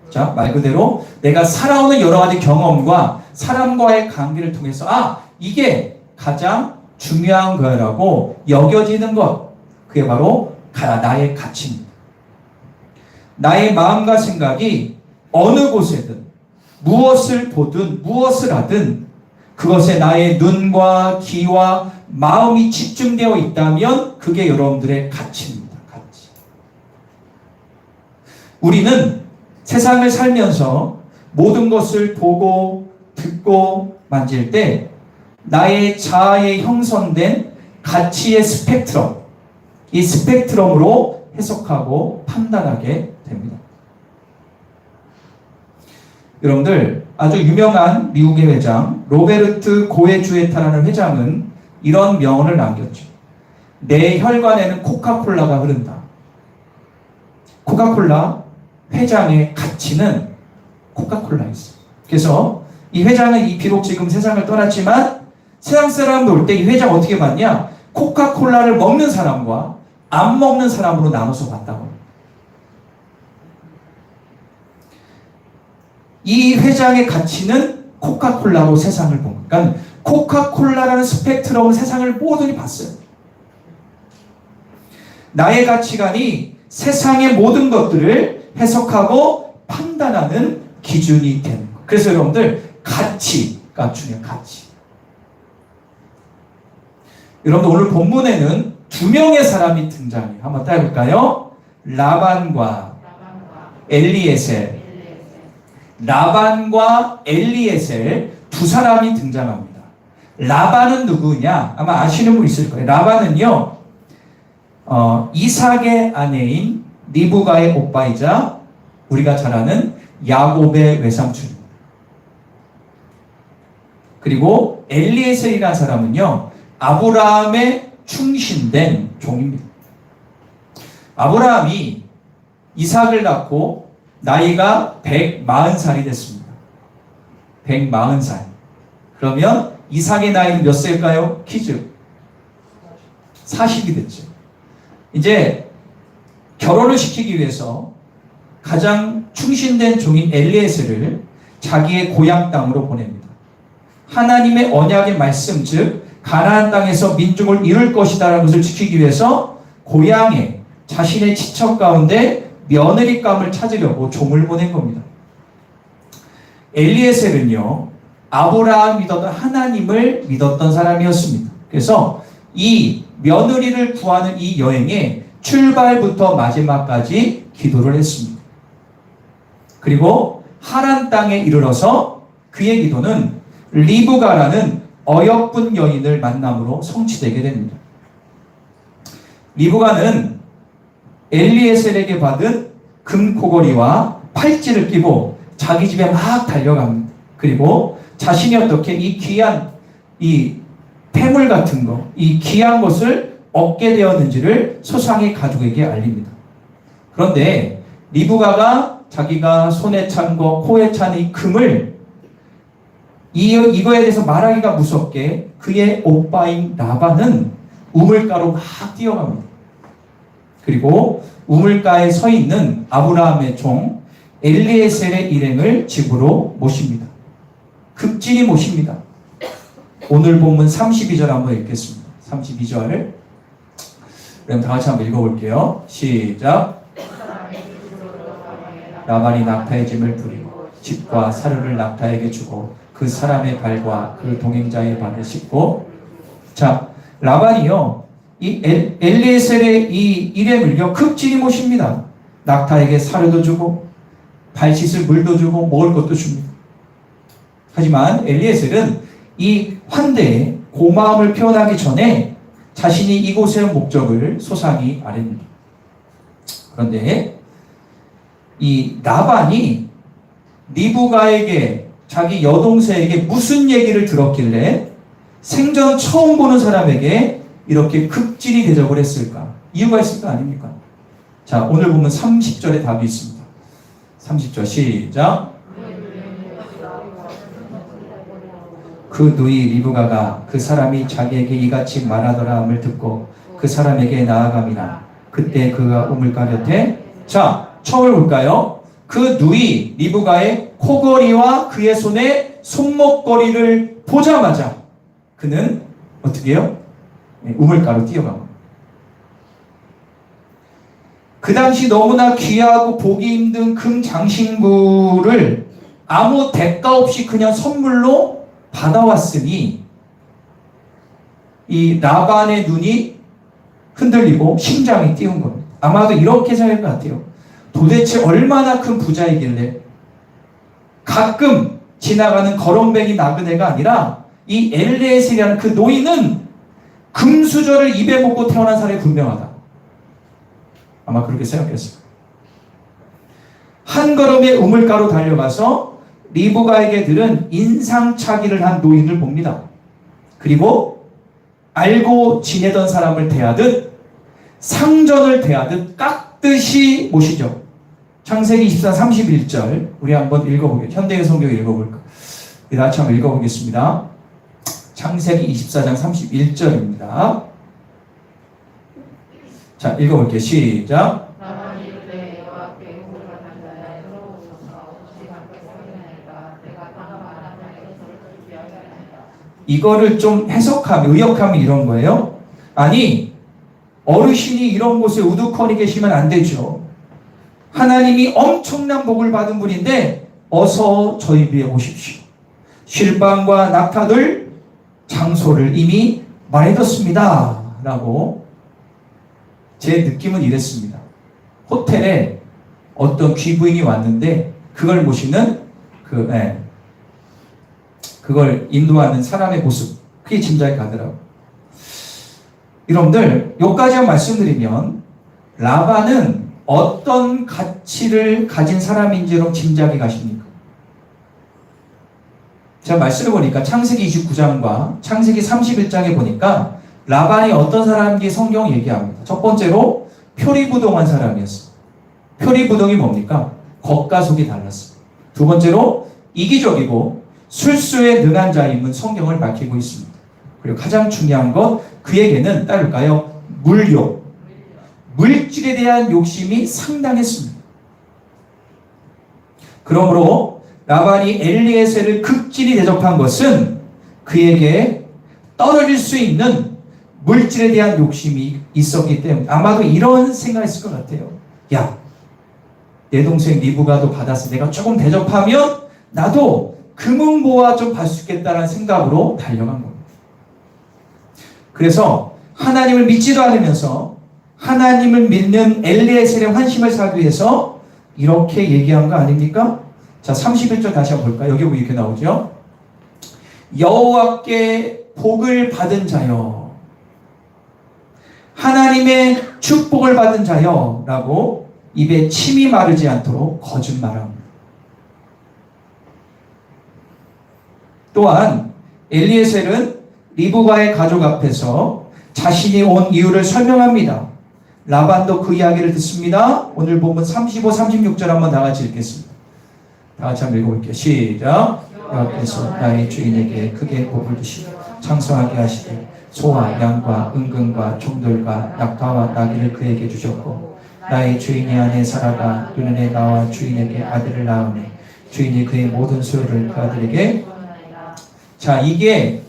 자, 말 그대로 내가 살아오는 여러 가지 경험과 사람과의 관계를 통해서 이게 가장 중요한 거라고 여겨지는 것, 그게 바로 나의 가치입니다. 나의 마음과 생각이 어느 곳에든 무엇을 보든 무엇을 하든 그것에 나의 눈과 귀와 마음이 집중되어 있다면 그게 여러분들의 가치입니다. 가치. 우리는 세상을 살면서 모든 것을 보고 듣고 만질 때 나의 자아에 형성된 가치의 스펙트럼, 이 스펙트럼으로 해석하고 판단하게 됩니다. 여러분들, 아주 유명한 미국의 회장 로베르트 고에주에타라는 회장은 이런 명언을 남겼죠. 내 혈관에는 코카콜라가 흐른다. 코카콜라 회장의 가치는 코카콜라였어요. 그래서 이 회장은 비록 지금 세상을 떠났지만 세상 사람들 올 때 이 회장 어떻게 봤냐? 코카콜라를 먹는 사람과 안 먹는 사람으로 나눠서 봤다고 합니다. 이 회장의 가치는 코카콜라로 세상을 본 거예요. 그러니까 코카콜라라는 스펙트럼을 세상을 모두니 봤어요. 나의 가치관이 세상의 모든 것들을 해석하고 판단하는 기준이 되는 거예요. 그래서 여러분들 가치가 중요해요. 가치. 여러분들 오늘 본문에는 두 명의 사람이 등장해요. 한번 따라해볼까요? 라반과 엘리에셀. 라반과 엘리에셀 두 사람이 등장합니다. 라반은 누구냐? 아마 아시는 분 있을 거예요. 라반은요, 이삭의 아내인 리브가의 오빠이자 우리가 잘 아는 야곱의 외삼촌입니다. 그리고 엘리에셀이라는 사람은요, 아브라함의 충신된 종입니다. 아브라함이 이삭을 낳고 나이가 140살이 됐습니다. 140살. 그러면 이삭의 나이는 몇 세일까요? 퀴즈. 40이 됐죠. 이제 결혼을 시키기 위해서 가장 충신된 종인 엘리에셀을 자기의 고향 땅으로 보냅니다. 하나님의 언약의 말씀, 즉 가나안 땅에서 민족을 이룰 것이다라는 것을 지키기 위해서 고향에 자신의 친척 가운데 며느리감을 찾으려고 종을 보낸 겁니다. 엘리에셀은요, 아브라함 믿었던 하나님을 믿었던 사람이었습니다. 그래서 이 며느리를 구하는 이 여행에 출발부터 마지막까지 기도를 했습니다. 그리고 하란 땅에 이르러서 그의 기도는 리브가라는 어여쁜 여인을 만남으로 성취되게 됩니다. 리브가는 엘리에셀에게 받은 금코걸이와 팔찌를 끼고 자기 집에 막 달려갑니다. 그리고 자신이 어떻게 이 귀한 이 폐물 같은 거, 이 귀한 것을 얻게 되었는지를 소상히 가족에게 알립니다. 그런데 리브가가 자기가 손에 찬 거, 코에 찬 이 금을 이거에 대해서 말하기가 무섭게 그의 오빠인 라반은 우물가로 막 뛰어갑니다. 그리고 우물가에 서 있는 아브라함의 종 엘리에셀의 일행을 집으로 모십니다. 급진히 모십니다. 오늘 본문 32절 한번 읽겠습니다. 32절. 그럼 다 같이 한번 읽어볼게요. 시작. 라반이 낙타의 짐을 부리고 집과 사료를 낙타에게 주고 그 사람의 발과 그 동행자의 발을 씻고. 자, 라반이요, 이 엘리에셀의 이 일행을요 급진히 모십니다. 낙타에게 사료도 주고 발 씻을 물도 주고 먹을 것도 줍니다. 하지만 엘리에셀은 이 환대에 고마움을 표현하기 전에 자신이 이곳의 목적을 소상히 아뢰니다. 그런데 이 라반이 리브가에게 자기 여동생에게 무슨 얘기를 들었길래 생전 처음 보는 사람에게 이렇게 급진히 대접을 했을까? 이유가 있을 거 아닙니까? 자, 오늘 보면 30절에 답이 있습니다. 30절 시작. 그 누이 리브가가 그 사람이 자기에게 이같이 말하더라 함을 듣고 그 사람에게 나아갑니다. 그때 그가 우물가 곁에, 자, 처음을 볼까요? 그 누이 리브가의 코걸이와 그의 손에 손목걸이를 보자마자 그는 어떻게 해요? 우물가로 뛰어갑니다. 그 당시 너무나 귀하고 보기 힘든 금 장신구를 아무 대가 없이 그냥 선물로 받아왔으니 이 라반의 눈이 흔들리고 심장이 뛰는 겁니다. 아마도 이렇게 생각할 것 같아요. 도대체 얼마나 큰 부자이길래 가끔 지나가는 거렁뱅이 나그네가 아니라 이 엘리에셀이라는 그 노인은 금수저를 입에 먹고 태어난 사람이 분명하다. 아마 그렇게 생각했어요. 한 걸음에 우물가로 달려가서 리브가에게 들은 인상착의를 한 노인을 봅니다. 그리고 알고 지내던 사람을 대하듯 상전을 대하듯 깍듯이 모시죠. 창세기 24, 31절 우리 한번 읽어보겠습니다. 현대의 성경 읽어볼까? 같이 한번 읽어보겠습니다. 창세기 24장 31절입니다. 자, 읽어볼게요. 시작. 이거를 좀 해석하면, 의역하면 이런 거예요. 아니, 어르신이 이런 곳에 우두커니 계시면 안 되죠. 하나님이 엄청난 복을 받은 분인데 어서 저희 위에 오십시오. 쉴방과 낙타들 장소를 이미 말해뒀습니다. 라고 제 느낌은 이랬습니다. 호텔에 어떤 귀부인이 왔는데 그걸 모시는 그걸 인도하는 사람의 모습, 그게 짐작이 가더라고요. 여러분들, 여기까지만 말씀드리면 라반은 어떤 가치를 가진 사람인지로 짐작이 가십니까? 제가 말씀을 보니까 창세기 29장과 창세기 31장에 보니까 라반이 어떤 사람인지 성경 얘기합니다. 첫 번째로 표리부동한 사람이었어요. 표리부동이 뭡니까? 겉과 속이 달랐어요. 두 번째로 이기적이고 술수에 능한 자임은 성경을 밝히고 있습니다. 그리고 가장 중요한 건 그에게는 따를까요? 물욕, 물질에 대한 욕심이 상당했습니다. 그러므로 라반이 엘리에셀을 극진히 대접한 것은 그에게 떨어질 수 있는 물질에 대한 욕심이 있었기 때문에 아마도 이런 생각했을 것 같아요. 야, 내 동생 리브가도 받아서 내가 조금 대접하면 나도 금은보화 좀 받을 수 있겠다는 생각으로 달려간 겁니다. 그래서 하나님을 믿지도 않으면서 하나님을 믿는 엘리에셀의 환심을 사기 위해서 이렇게 얘기한 거 아닙니까? 자, 31절 다시 한번 볼까요? 여기 보면 이렇게 나오죠. 여호와께 복을 받은 자여, 하나님의 축복을 받은 자여 라고 입에 침이 마르지 않도록 거짓말합니다. 또한 엘리에셀은 리브가의 가족 앞에서 자신이 온 이유를 설명합니다. 라반도 그 이야기를 듣습니다. 오늘 본문 35, 36절 한번 다 같이 읽겠습니다. 다 같이 한번 읽어볼게요. 시작. 여호와께서 나의 주인에게 크게 복을 주시고 창성하게 하시되 소와 양과 은금과 종들과 낙타와 나귀를 그에게 주셨고 나의 주인이 안에 살아가 그는 나와 주인에게 아들을 낳으니 주인이 그의 모든 소유를 그 아들에게. 자, 이게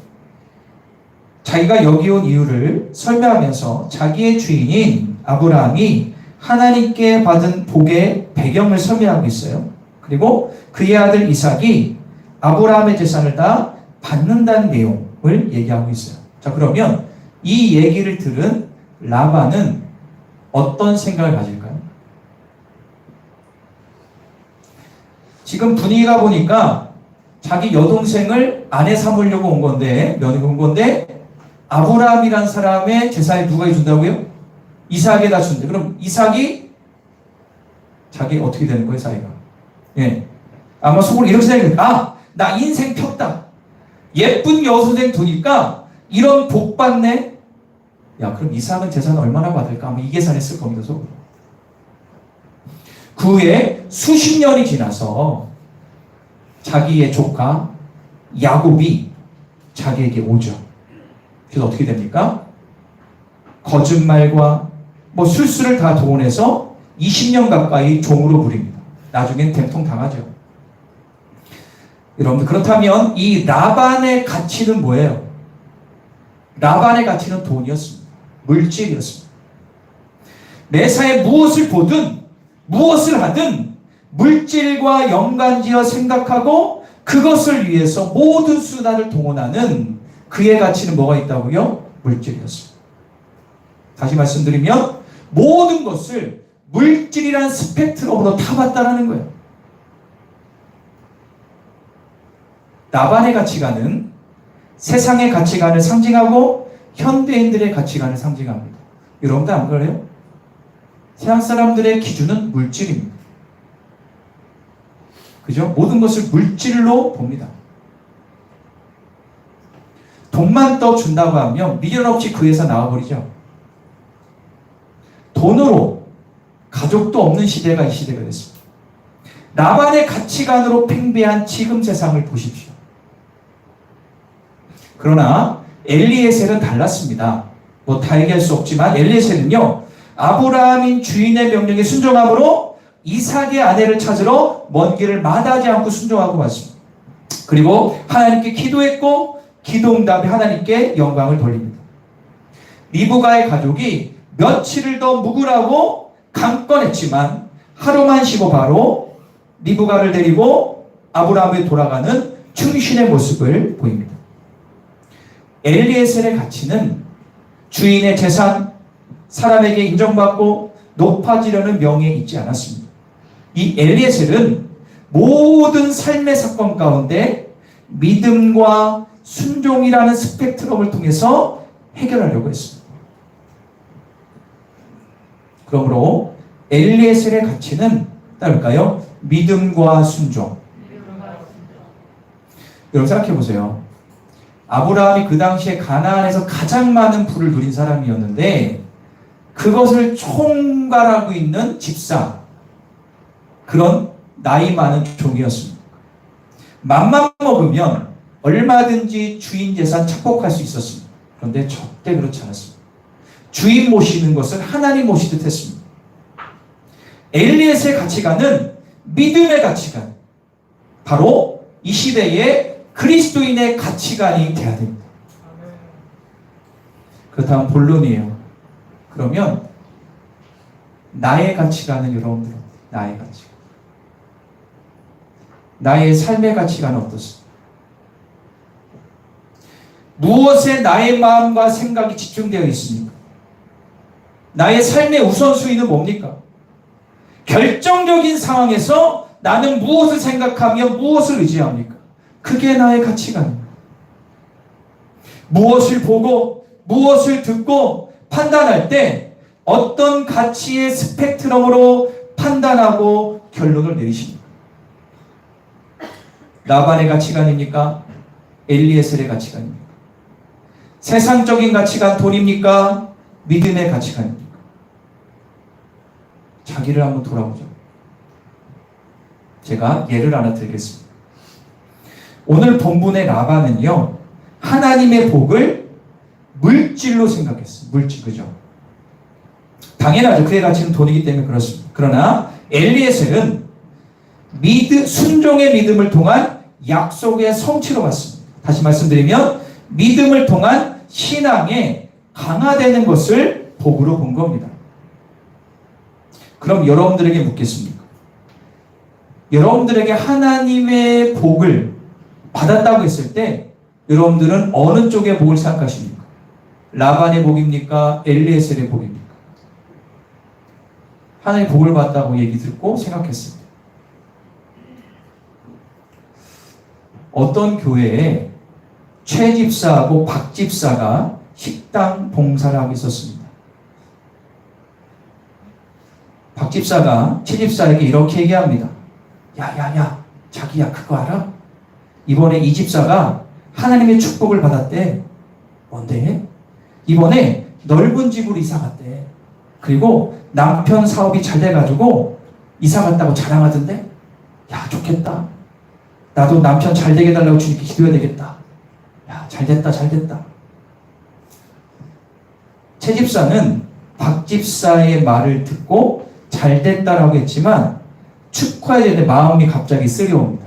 자기가 여기 온 이유를 설명하면서 자기의 주인인 아브라함이 하나님께 받은 복의 배경을 설명하고 있어요. 그리고 그의 아들 이삭이 아브라함의 재산을 다 받는다는 내용을 얘기하고 있어요. 자, 그러면 이 얘기를 들은 라반은 어떤 생각을 가질까요? 지금 분위기가 보니까 자기 여동생을 아내 삼으려고 온 건데, 며느리 온 건데, 아브라함이란 사람의 재산에 누가 해준다고요? 이삭에다 준대. 그럼 이삭이 자기 어떻게 되는 거예요, 사이가? 예. 아마 속으로 이렇게 생각해요. 아, 나 인생 폈다. 예쁜 여수생 두니까 이런 복 받네. 야, 그럼 이삭은 재산 얼마나 받을까? 아마 이 계산했을 겁니다, 속으로. 그 후에 수십 년이 지나서 자기의 조카 야곱이 자기에게 오죠. 그래서 어떻게 됩니까? 거짓말과 술수를 다 동원해서 20년 가까이 종으로 부립니다. 나중엔 dem통 당하죠. 여러분들, 그렇다면 이 라반의 가치는 뭐예요? 라반의 가치는 돈이었습니다. 물질이었습니다. 매사에 무엇을 보든 무엇을 하든 물질과 연관지어 생각하고 그것을 위해서 모든 수단을 동원하는 그의 가치는 뭐가 있다고요? 물질이었습니다. 다시 말씀드리면 모든 것을 물질이란 스펙트럼으로 타봤다라는 거예요. 나반의 가치관은 세상의 가치관을 상징하고 현대인들의 가치관을 상징합니다. 여러분들 안 그래요? 세상 사람들의 기준은 물질입니다. 그죠? 모든 것을 물질로 봅니다. 돈만 더 준다고 하면 미련 없이 그 회사 나와버리죠. 돈으로 가족도 없는 시대가 이 시대가 됐습니다. 라반의 가치관으로 팽배한 지금 세상을 보십시오. 그러나 엘리에셀은 달랐습니다. 뭐 다 얘기할 수 없지만 엘리에셀은요, 아브라함인 주인의 명령에 순종함으로 이삭의 아내를 찾으러 먼 길을 마다하지 않고 순종하고 왔습니다. 그리고 하나님께 기도했고 기도 응답에 하나님께 영광을 돌립니다. 리브가의 가족이 며칠을 더 묵으라고 강권했지만 하루만 쉬고 바로 리브가를 데리고 아브라함에 돌아가는 충신의 모습을 보입니다. 엘리에셀의 가치는 주인의 재산, 사람에게 인정받고 높아지려는 명예에 있지 않았습니다. 이 엘리에셀은 모든 삶의 사건 가운데 믿음과 순종이라는 스펙트럼을 통해서 해결하려고 했습니다. 그러므로 엘리에셀의 가치는 따를까요? 믿음과 순종. 여러분 생각해 보세요. 아브라함이 그 당시에 가나안에서 가장 많은 부를 누린 사람이었는데 그것을 총괄하고 있는 집사, 그런 나이 많은 종이었습니다. 맘만 먹으면 얼마든지 주인 재산 착복할 수 있었습니다. 그런데 절대 그렇지 않았습니다. 주인 모시는 것을 하나님 모시듯 했습니다. 엘리에셀의 가치관은 믿음의 가치관, 바로 이 시대의 그리스도인의 가치관이 돼야 됩니다. 그렇다면 본론이에요. 그러면 나의 가치관은 여러분들, 나의 가치관, 나의 삶의 가치관은 어떻습니까? 무엇에 나의 마음과 생각이 집중되어 있습니까? 나의 삶의 우선순위는 뭡니까? 결정적인 상황에서 나는 무엇을 생각하며 무엇을 의지합니까? 그게 나의 가치관입니다. 무엇을 보고 무엇을 듣고 판단할 때 어떤 가치의 스펙트럼으로 판단하고 결론을 내리십니까? 라반의 가치관입니까? 엘리에셀의 가치관입니까? 세상적인 가치관, 돈입니까? 믿음의 가치관입니까? 자기를 한번 돌아보죠. 제가 예를 하나 드리겠습니다. 오늘 본문의 라반은요, 하나님의 복을 물질로 생각했어요. 물질, 그죠? 당연하죠. 그의 가치는 돈이기 때문에 그렇습니다. 그러나 엘리에셀은 순종의 믿음을 통한 약속의 성취로 봤습니다. 다시 말씀드리면 믿음을 통한 신앙에 강화되는 것을 복으로 본 겁니다. 그럼 여러분들에게 묻겠습니까? 여러분들에게 하나님의 복을 받았다고 했을 때 여러분들은 어느 쪽의 복을 생각하십니까? 라반의 복입니까? 엘리에셀의 복입니까? 하나님의 복을 받았다고 얘기 듣고 생각했습니다. 어떤 교회에 최 집사하고 박 집사가 식당 봉사를 하고 있었습니다. 박 집사가 최 집사에게 이렇게 얘기합니다. 야, 자기야, 그거 알아? 이번에 이 집사가 하나님의 축복을 받았대. 뭔데? 이번에 넓은 집으로 이사 갔대. 그리고 남편 사업이 잘 돼가지고 이사 갔다고 자랑하던데? 야, 좋겠다. 나도 남편 잘 되게 해달라고 주님께 기도해야 되겠다. 야, 잘 됐다. 최 집사는 박 집사의 말을 듣고 잘 됐다라고 했지만 축하해야 되는데 마음이 갑자기 쓰려옵니다.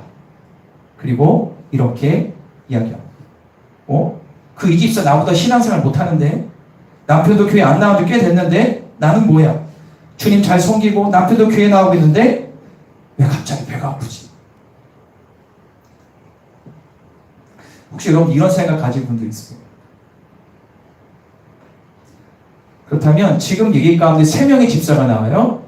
그리고 이렇게 이야기합니다. 그 이 집사 나보다 신앙생활 못하는데 남편도 교회 안 나온 지 꽤 됐는데 나는 뭐야? 주님 잘 섬기고 남편도 교회 나오고 있는데 왜 갑자기 배가 아프지? 혹시 여러분 이런 생각 가진 분들 있으세요? 그렇다면 지금 얘기 가운데 3명의 집사가 나와요.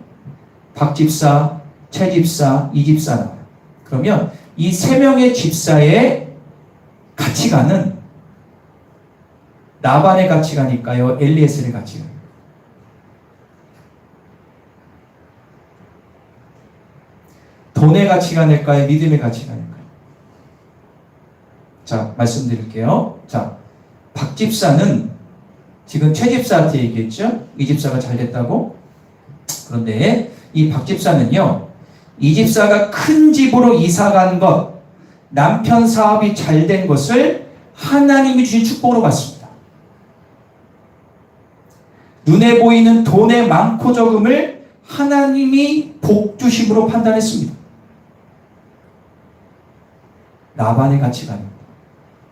박 집사, 최 집사, 이 집사 나와요. 그러면 이 3명의 집사의 가치관은 나반의 가치관일까요? 엘리에셀의 가치관? 돈의 가치관일까요? 믿음의 가치관일까요? 자, 말씀드릴게요. 자, 박 집사는 지금 최 집사한테 얘기했죠? 이 집사가 잘 됐다고? 그런데 이 박 집사는요, 이 집사가 큰 집으로 이사 간 것, 남편 사업이 잘 된 것을 하나님이 주신 축복으로 봤습니다. 눈에 보이는 돈의 많고 적음을 하나님이 복 주심으로 판단했습니다. 나반의 가치관입니다.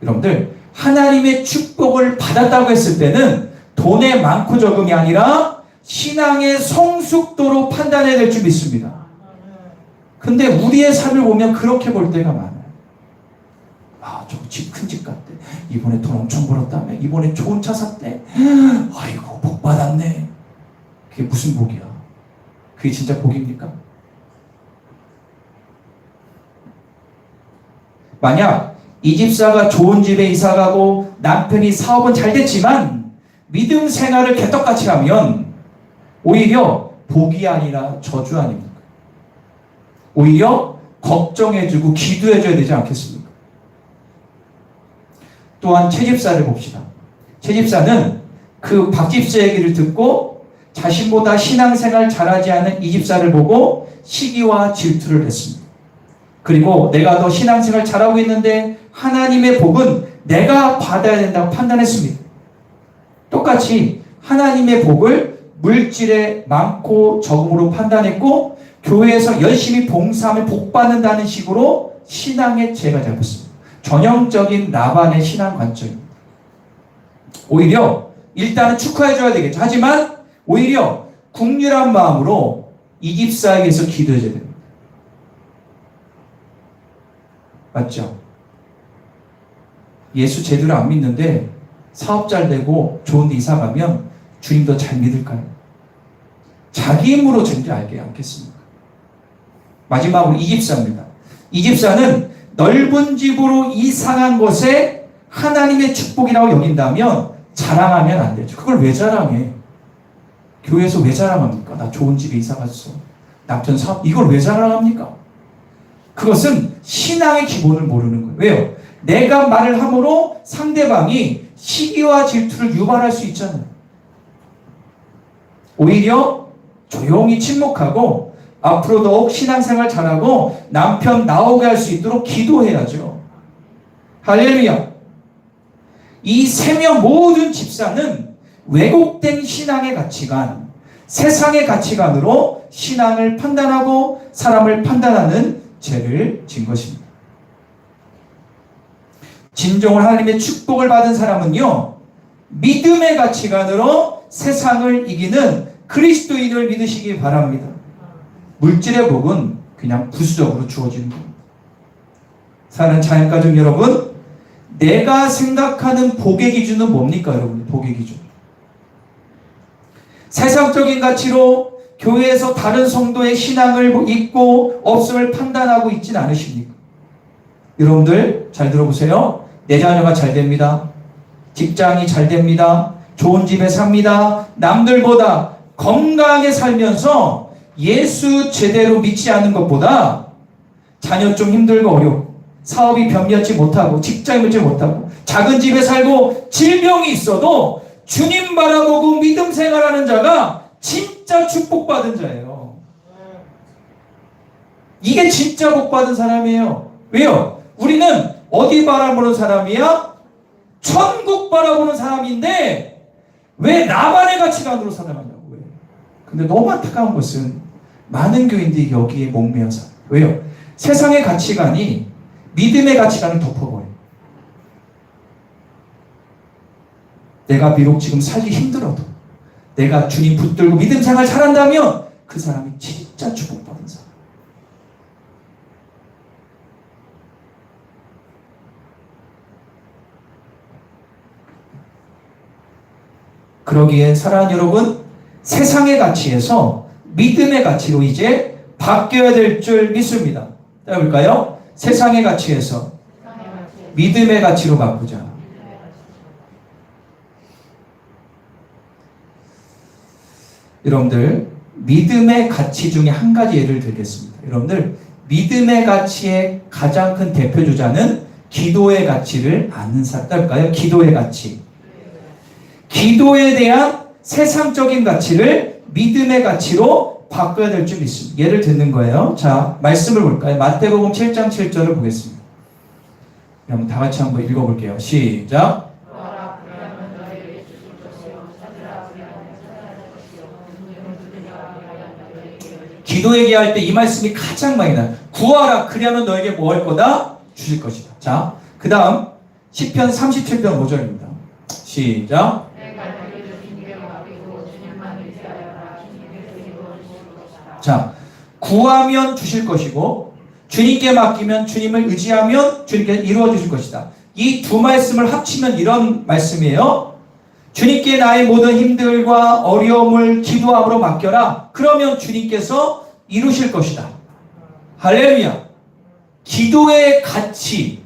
여러분들, 하나님의 축복을 받았다고 했을 때는 돈의 많고 적음이 아니라 신앙의 성숙도로 판단해야 될 줄 믿습니다. 근데 우리의 삶을 보면 그렇게 볼 때가 많아요. 아, 저 집 큰 집 갔대. 이번에 돈 엄청 벌었다며. 이번에 좋은 차 샀대. 아이고, 복 받았네. 그게 무슨 복이야? 그게 진짜 복입니까? 만약 이 집사가 좋은 집에 이사가고 남편이 사업은 잘 됐지만 믿음 생활을 개떡같이 하면 오히려 복이 아니라 저주 아닙니까? 오히려 걱정해주고 기도해줘야 되지 않겠습니까? 또한 최 집사를 봅시다. 최 집사는 그 박 집사 얘기를 듣고 자신보다 신앙생활 잘하지 않은 이 집사를 보고 시기와 질투를 했습니다. 그리고 내가 더 신앙생활 잘하고 있는데 하나님의 복은 내가 받아야 된다고 판단했습니다. 똑같이 하나님의 복을 물질의 많고 적음으로 판단했고 교회에서 열심히 봉사하면 복 받는다는 식으로 신앙의 죄가 잡혔습니다. 전형적인 나반의 신앙 관점입니다. 오히려 일단은 축하해줘야 되겠죠. 하지만 오히려 국률한 마음으로 이 집사에게서 기도해줘야 됩니다. 맞죠? 예수 제대로 안 믿는데 사업 잘 되고 좋은 데 이사 가면 주님 더 잘 믿을까요? 자기 힘으로 전지 알게 않겠습니까? 마지막으로 이 집사입니다. 이 집사는 넓은 집으로 이상한 것에 하나님의 축복이라고 여긴다면 자랑하면 안 되죠. 그걸 왜 자랑해? 교회에서 왜 자랑합니까? 나 좋은 집에 이사 갔어. 남편 사업, 이걸 왜 자랑합니까? 그것은 신앙의 기본을 모르는 거예요. 왜요? 내가 말을 함으로 상대방이 시기와 질투를 유발할 수 있잖아요. 오히려 조용히 침묵하고 앞으로 더욱 신앙생활 잘하고 남편 나오게 할 수 있도록 기도해야죠. 할렐루야. 이 3명 모든 집사는 왜곡된 신앙의 가치관, 세상의 가치관으로 신앙을 판단하고 사람을 판단하는 죄를 진 것입니다. 진정으로 하나님의 축복을 받은 사람은요, 믿음의 가치관으로 세상을 이기는 그리스도인을 믿으시기 바랍니다. 물질의 복은 그냥 부수적으로 주어지는 겁니다. 사랑하는 자연가족 여러분, 내가 생각하는 복의 기준은 뭡니까, 여러분? 복의 기준. 세상적인 가치로 교회에서 다른 성도의 신앙을 있고 없음을 판단하고 있지는 않으십니까? 여러분들 잘 들어보세요. 내 자녀가 잘 됩니다. 직장이 잘 됩니다. 좋은 집에 삽니다. 남들보다 건강하게 살면서 예수 제대로 믿지 않는 것보다 자녀 좀 힘들고 어렵고 사업이 변변치 못하고 직장이 믿지 못하고 작은 집에 살고 질병이 있어도 주님 바라보고 믿음 생활하는 자가 진짜 축복받은 자예요. 이게 진짜 복받은 사람이에요. 왜요? 우리는 어디 바라보는 사람이야? 천국 바라보는 사람인데 왜 나만의 가치관으로 살아가냐고. 왜? 근데 너무 안타까운 것은 많은 교인들이 여기에 목매어 살아요. 왜요? 세상의 가치관이 믿음의 가치관을 덮어버려요. 내가 비록 지금 살기 힘들어도 내가 주님 붙들고 믿음 생활 잘한다면 그 사람이 진짜 축복받은 사람. 그러기에 사랑하는 여러분, 세상의 가치에서 믿음의 가치로 이제 바뀌어야 될 줄 믿습니다. 해볼까요? 세상의 가치에서 믿음의 가치로 바꾸자. 여러분들, 믿음의 가치 중에 한 가지 예를 들겠습니다. 여러분들, 믿음의 가치의 가장 큰 대표주자는 기도의 가치를 아는 사람일까요? 기도의 가치. 기도에 대한 세상적인 가치를 믿음의 가치로 바꿔야 될 줄 믿습니다. 예를 듣는 거예요. 자, 말씀을 볼까요? 마태복음 7장 7절을 보겠습니다. 그럼 다 같이 한번 읽어볼게요. 시작. 기도 얘기할 때 이 말씀이 가장 많이 나요. 구하라, 그리하면 너에게 뭐 할 거다? 주실 것이다. 자, 그 다음 시편 37편 5절입니다. 시작. 자, 구하면 주실 것이고 주님께 맡기면, 주님을 의지하면 주님께 이루어 주실 것이다. 이 두 말씀을 합치면 이런 말씀이에요. 주님께 나의 모든 힘들과 어려움을 기도함으로 맡겨라. 그러면 주님께서 이루실 것이다. 할렐루야. 기도의 가치,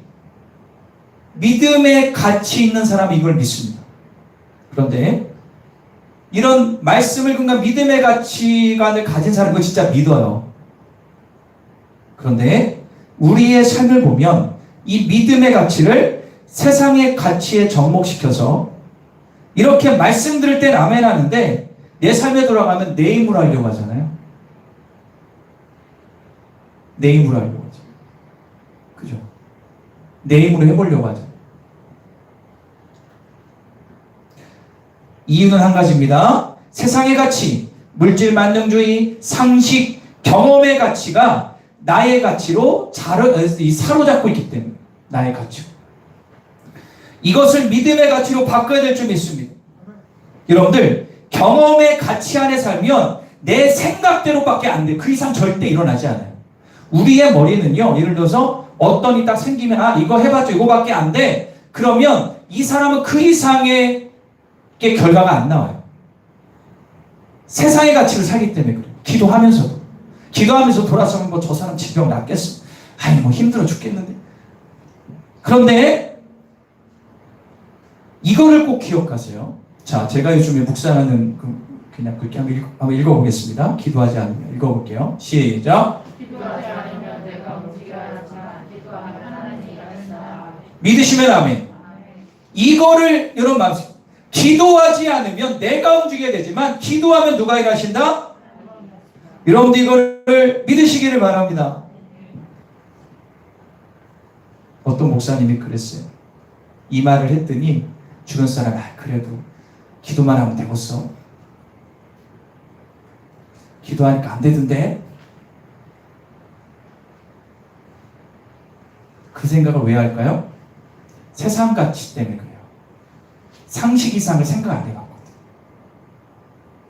믿음의 가치 있는 사람이 이걸 믿습니다. 그런데 이런 말씀을 근거한 믿음의 가치관을 가진 사람은 진짜 믿어요. 그런데 우리의 삶을 보면 이 믿음의 가치를 세상의 가치에 접목시켜서 이렇게 말씀 들을 땐 아멘 하는데 내 삶에 돌아가면 내 힘으로 하려고 하잖아요. 내 힘으로 하려고 하죠. 그죠? 내 힘으로 해보려고 하죠. 이유는 한 가지입니다. 세상의 가치, 물질 만능주의, 상식, 경험의 가치가 나의 가치로 사로잡고 있기 때문에 나의 가치로. 이것을 믿음의 가치로 바꿔야 될 줄 믿습니다. 여러분들, 경험의 가치 안에 살면 내 생각대로밖에 안 돼. 그 이상 절대 일어나지 않아요. 우리의 머리는요, 예를 들어서 어떤 일이 딱 생기면 아 이거 해봤자 이거밖에 안 돼. 그러면 이 사람은 그 이상의 결과가 안 나와요. 세상의 가치를 살기 때문에 그래요. 기도하면서 돌아서면 뭐 저 사람 질병 낫겠어. 아니 뭐 힘들어 죽겠는데. 그런데 이거를 꼭 기억하세요. 자, 제가 요즘에 묵상하는 그냥 그렇게 한번 읽어보겠습니다. 기도하지 않으면 읽어볼게요. 시작. 기도하지 않으면 내가 움직여야 하지만 기도하면 하나님이 일하신다. 믿으시면 아멘. 이거를 여러분 마음속에 기도하지 않으면 내가 움직여야 되지만 기도하면 누가 일하신다? 여러분들 이거를 믿으시기를 바랍니다. 어떤 목사님이 그랬어요. 이 말을 했더니 주변 사람이 그래도 기도만 하면 되겠어. 기도하니까 안 되던데. 그 생각을 왜 할까요? 세상 가치 때문에 그래요. 상식 이상을 생각 안 해봤거든.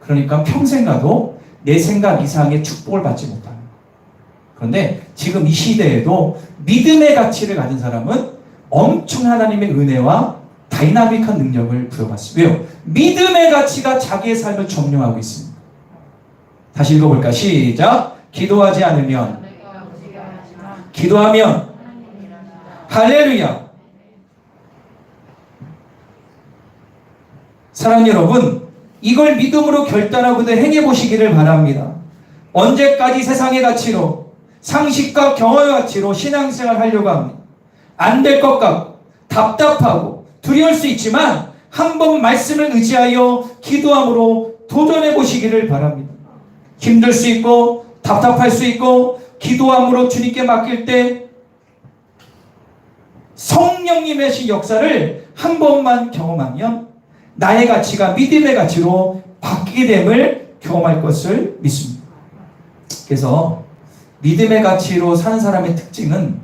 그러니까 평생 가도 내 생각 이상의 축복을 받지 못하는 거예요. 그런데 지금 이 시대에도 믿음의 가치를 가진 사람은 엄청 하나님의 은혜와 다이나믹한 능력을 부여받습니다. 왜요? 믿음의 가치가 자기의 삶을 점령하고 있습니다. 다시 읽어볼까? 시작. 기도하지 않으면, 기도하면, 할렐루야. 사랑하는 여러분, 이걸 믿음으로 결단하고 행해 보시기를 바랍니다. 언제까지 세상의 가치로, 상식과 경험의 가치로 신앙생활 하려고 합니다. 안 될 것 같고 답답하고 두려울 수 있지만 한번 말씀을 의지하여 기도함으로 도전해 보시기를 바랍니다. 힘들 수 있고 답답할 수 있고 기도함으로 주님께 맡길 때 성령님의 신 역사를 한 번만 경험하면 나의 가치가 믿음의 가치로 바뀌게 됨을 경험할 것을 믿습니다. 그래서 믿음의 가치로 사는 사람의 특징은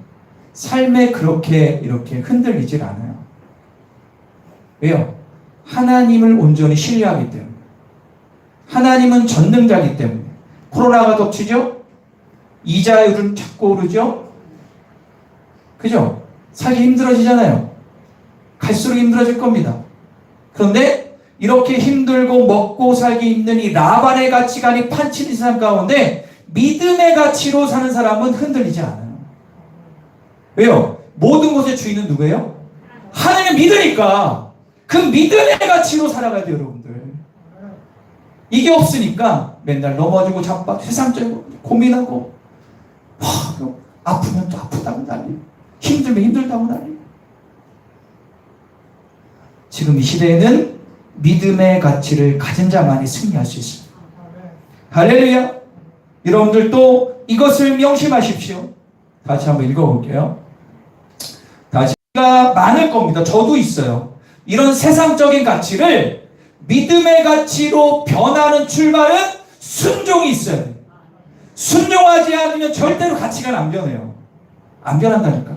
삶에 그렇게 이렇게 흔들리질 않아요. 왜요? 하나님을 온전히 신뢰하기 때문에. 하나님은 전능자이기 때문에 코로나가 덮치죠? 이자율은 자꾸 오르죠? 그죠? 살기 힘들어지잖아요. 갈수록 힘들어질 겁니다. 그런데 이렇게 힘들고 먹고 살기 힘든 이 라반의 가치관이 판치는 세상 가운데 믿음의 가치로 사는 사람은 흔들리지 않아요. 왜요? 모든 것의 주인은 누구예요? 하나님 믿으니까 그 믿음의 가치로 살아가야 돼요, 여러분들. 이게 없으니까 맨날 넘어지고 자빠 세상적으로 고민하고 아프면 또 아프다고 난리, 힘들면 힘들다고 난리. 지금 이 시대에는 믿음의 가치를 가진 자만이 승리할 수 있습니다. 할렐루야. 여러분들 또 이것을 명심하십시오. 다시 한번 읽어볼게요. 다시가 많을 겁니다. 저도 있어요. 이런 세상적인 가치를 믿음의 가치로 변하는 출발은 순종이 있어야 돼요. 순종하지 않으면 절대로 가치가 안 변해요. 안 변한다니까.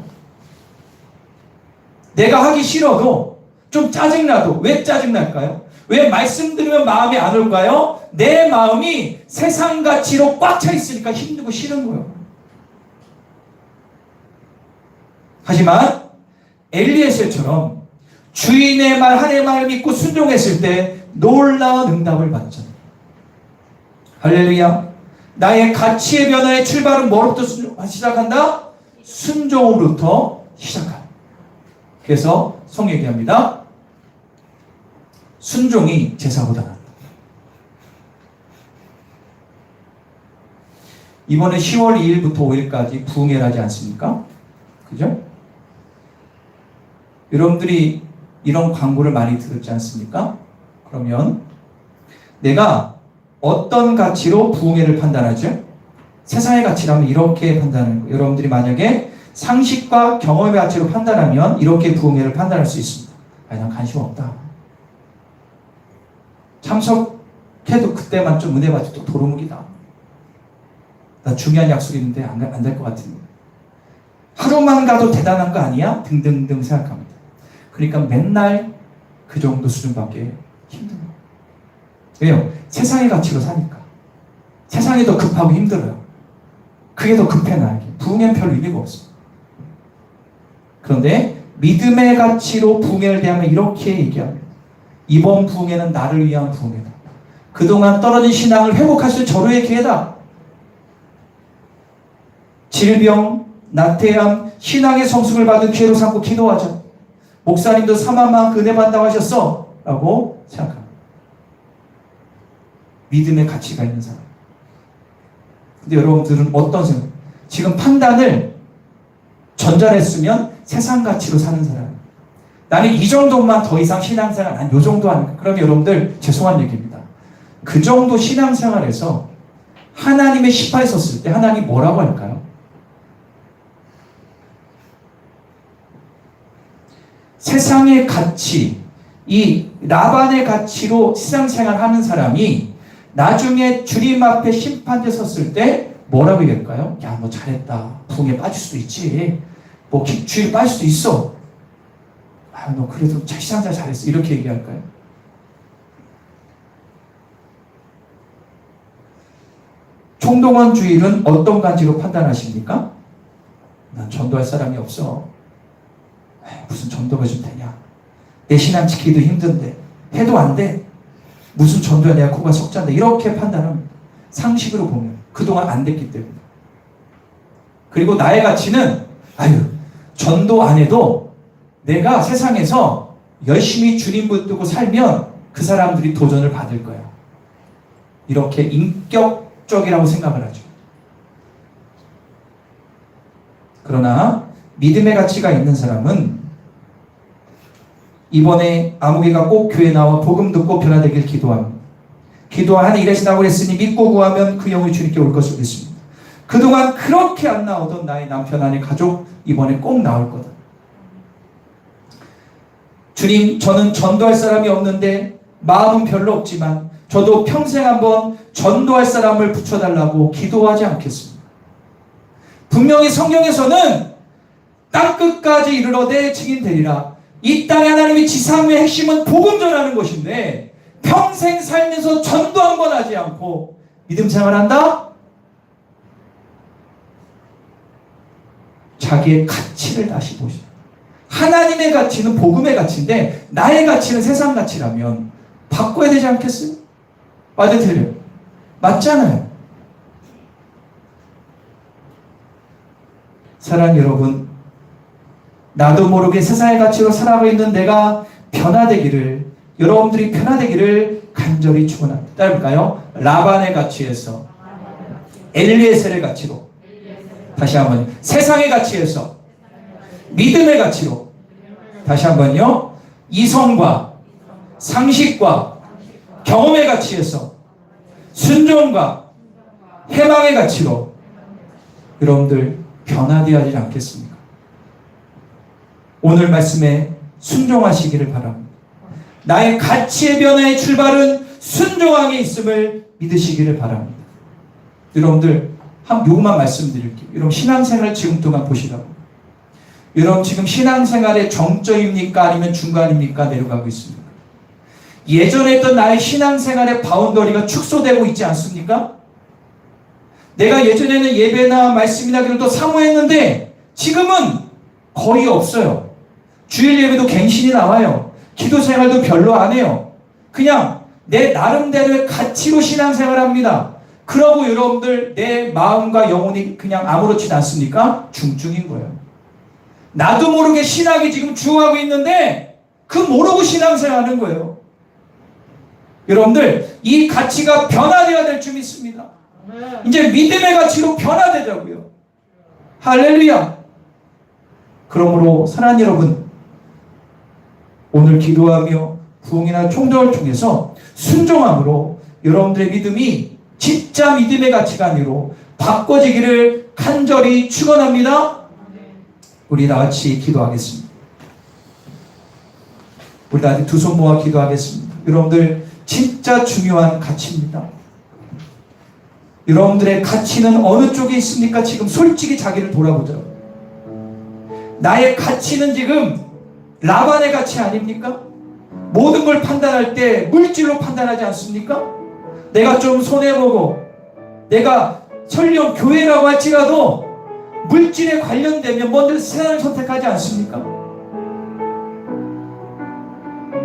내가 하기 싫어도 좀 짜증나도. 왜 짜증날까요? 왜 말씀 들으면 마음이 안 올까요? 내 마음이 세상 가치로 꽉 차 있으니까 힘들고 싫은 거예요. 하지만 엘리에셀처럼 주인의 말, 하나님의 말을 믿고 순종했을 때 놀라운 응답을 받았잖아요. 할렐루야. 나의 가치의 변화의 출발은 뭐로부터 시작한다? 순종으로부터 시작한다. 그래서 성경 얘기합니다. 순종이 제사보다 낫다. 이번에 10월 2일부터 5일까지 부흥회를 하지 않습니까? 그죠? 여러분들이 이런 광고를 많이 들었지 않습니까? 그러면 내가 어떤 가치로 부흥회를 판단하죠? 세상의 가치라면 이렇게 판단하는 거예요. 여러분들이 만약에 상식과 경험의 가치로 판단하면 이렇게 부흥회를 판단할 수 있습니다. 아니, 난 관심 없다. 참석해도 그때만 좀 은혜 받지 또 도루묵이다. 나 중요한 약속이 있는데 안 될 것 같은데. 하루만 가도 대단한 거 아니야? 등등등 생각합니다. 그러니까 맨날 그 정도 수준밖에 힘들어요. 왜요? 세상의 가치로 사니까. 세상이 더 급하고 힘들어요. 그게 더 급해 나에게. 부흥회는 별 의미가 없어요. 그런데 믿음의 가치로 부흥회를 대하면 이렇게 얘기합니다. 이번 부흥회는 나를 위한 부흥회다. 그동안 떨어진 신앙을 회복할 수 있는 절호의 기회다. 질병, 나태함, 신앙의 성숙을 받은 기회로 삼고 기도하자. 목사님도 3만만 은혜 받는다고 하셨어 라고 생각합니다. 믿음의 가치가 있는 사람. 근데 여러분들은 어떤 생각? 지금 판단을 전달했으면 세상 가치로 사는 사람. 나는 이 정도만 더 이상 신앙생활, 난 요 정도 하니까. 그럼 여러분들 죄송한 얘기입니다. 그 정도 신앙생활에서 하나님의 시파에 섰을 때 하나님 뭐라고 할까요? 세상의 가치, 이 라반의 가치로 신앙생활 하는 사람이 나중에 주님 앞에 심판대 섰을 때 뭐라고 얘기할까요? 야, 너 잘했다. 부흥에 빠질 수도 있지. 뭐 주일 빠질 수도 있어. 아, 너 그래도 신앙생활 잘했어. 이렇게 얘기할까요? 총동원 주일은 어떤 가치로 판단하십니까? 난 전도할 사람이 없어. 무슨 전도가 좀 되냐? 내 신앙 지키기도 힘든데 해도 안 돼. 무슨 전도야, 내가 코가 석자인데. 이렇게 판단합니다. 상식으로 보면 그동안 안 됐기 때문에. 그리고 나의 가치는 전도 안 해도 내가 세상에서 열심히 주님 붙들고 살면 그 사람들이 도전을 받을 거야. 이렇게 인격적이라고 생각을 하죠. 그러나 믿음의 가치가 있는 사람은 이번에 아무개가 꼭 교회 나와 복음 듣고 변화되길 기도합니다. 기도하니 이래시다고 했으니 믿고 구하면 그 영이 주님께 올 것을 믿습니다. 그동안 그렇게 안 나오던 나의 남편, 아내, 가족 이번에 꼭 나올 거다. 주님, 저는 전도할 사람이 없는데 마음은 별로 없지만 저도 평생 한번 전도할 사람을 붙여달라고 기도하지 않겠습니다. 분명히 성경에서는 땅끝까지 이르러 내 증인 되리라. 이 땅에 하나님의 지상의 핵심은 복음 전하는 것인데 평생 살면서 전도 한 번 하지 않고 믿음 생활한다? 자기의 가치를 다시 보시오. 하나님의 가치는 복음의 가치인데 나의 가치는 세상 가치라면 바꿔야 되지 않겠어요? 맞아, 틀려요? 맞잖아요. 사랑하는 여러분, 나도 모르게 세상의 가치로 살아가고 있는 내가 변화되기를, 여러분들이 변화되기를 간절히 축원합니다. 따라볼까요? 라반의 가치에서 엘리에셀의 가치로, 다시 한번 세상의 가치에서 믿음의 가치로, 다시 한번요, 이성과 상식과 경험의 가치에서 순종과 해방의 가치로 여러분들 변화되어야 하지 않겠습니까? 오늘 말씀에 순종하시기를 바랍니다. 나의 가치의 변화의 출발은 순종함에 있음을 믿으시기를 바랍니다. 여러분들 요것만 말씀드릴게요. 여러분 신앙생활 지금 동안 보시라고. 여러분 지금 신앙생활의 정점입니까? 아니면 중간입니까? 내려가고 있습니까? 예전에 했던 나의 신앙생활의 바운더리가 축소되고 있지 않습니까? 내가 예전에는 예배나 말씀이나 기도도 사모했는데 지금은 거의 없어요. 주일 예배도 갱신이 나와요. 기도 생활도 별로 안 해요. 그냥 내 나름대로의 가치로 신앙생활합니다. 그러고 여러분들 내 마음과 영혼이 그냥 아무렇지 않습니까? 중증인 거예요. 나도 모르게 신학이 지금 주어하고 있는데 그 모르고 신앙생활하는 거예요. 여러분들 이 가치가 변화되어야 될 줄 믿습니다. 이제 믿음의 가치로 변화되자고요. 할렐루야. 그러므로 사랑하는 여러분, 오늘 기도하며 부흥이나 총정을 통해서 순종함으로 여러분들의 믿음이 진짜 믿음의 가치가 아니로 바꿔지기를 간절히 축원합니다. 우리 다 같이 기도하겠습니다. 우리 다 두 손 모아 기도하겠습니다. 여러분들 진짜 중요한 가치입니다. 여러분들의 가치는 어느 쪽에 있습니까? 지금 솔직히 자기를 돌아보자고. 나의 가치는 지금 라반의 가치 아닙니까? 모든 걸 판단할 때 물질로 판단하지 않습니까? 내가 좀 손해보고 내가 설령 교회라고 할지라도 물질에 관련되면 먼저 세상을 선택하지 않습니까?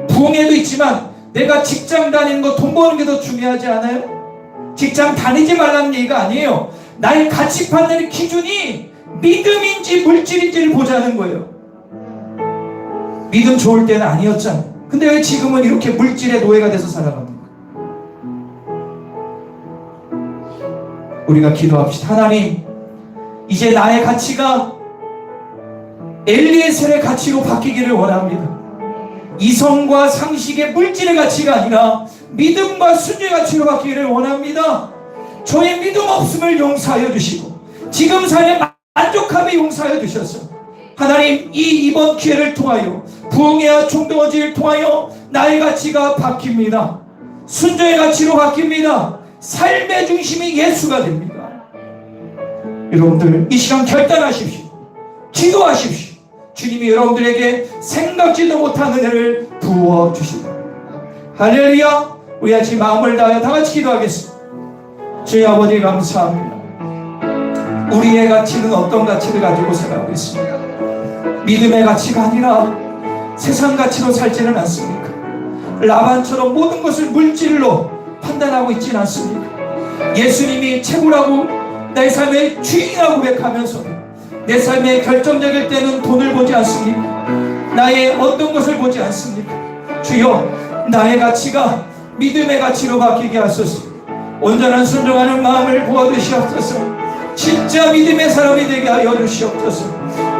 부흥에도 있지만 내가 직장 다니는 거 돈 버는 게 더 중요하지 않아요? 직장 다니지 말라는 얘기가 아니에요. 나의 가치 판단의 기준이 믿음인지 물질인지를 보자는 거예요. 믿음 좋을 때는 아니었잖아요. 근데 왜 지금은 이렇게 물질의 노예가 돼서 살아갑니까? 우리가 기도합시다. 하나님, 이제 나의 가치가 엘리에셀의 가치로 바뀌기를 원합니다. 이성과 상식의 물질의 가치가 아니라 믿음과 순종의 가치로 바뀌기를 원합니다. 저의 믿음 없음을 용서하여 주시고 지금 삶의 만족함에 용서하여 주셔서 하나님 이번 기회를 통하여 부흥회와 총동원지를 통하여 나의 가치가 바뀝니다. 순종의 가치로 바뀝니다. 삶의 중심이 예수가 됩니다. 여러분들 이 시간 결단하십시오. 기도하십시오. 주님이 여러분들에게 생각지도 못한 은혜를 부어주시다. 할렐루야. 우리 같이 마음을 다하여 다같이 기도하겠습니다. 주의 아버지 감사합니다. 우리의 가치는 어떤 가치를 가지고 살아가고 있습니까? 믿음의 가치가 아니라 세상 가치로 살지는 않습니까? 라반처럼 모든 것을 물질로 판단하고 있지는 않습니까? 예수님이 최고라고 내 삶의 주인이라고 고백하면서 내 삶의 결정적일 때는 돈을 보지 않습니까? 나의 어떤 것을 보지 않습니까? 주여, 나의 가치가 믿음의 가치로 바뀌게 하소서. 온전한 순종하는 마음을 부어주시옵소서. 진짜 믿음의 사람이 되게 하여 주시옵소서.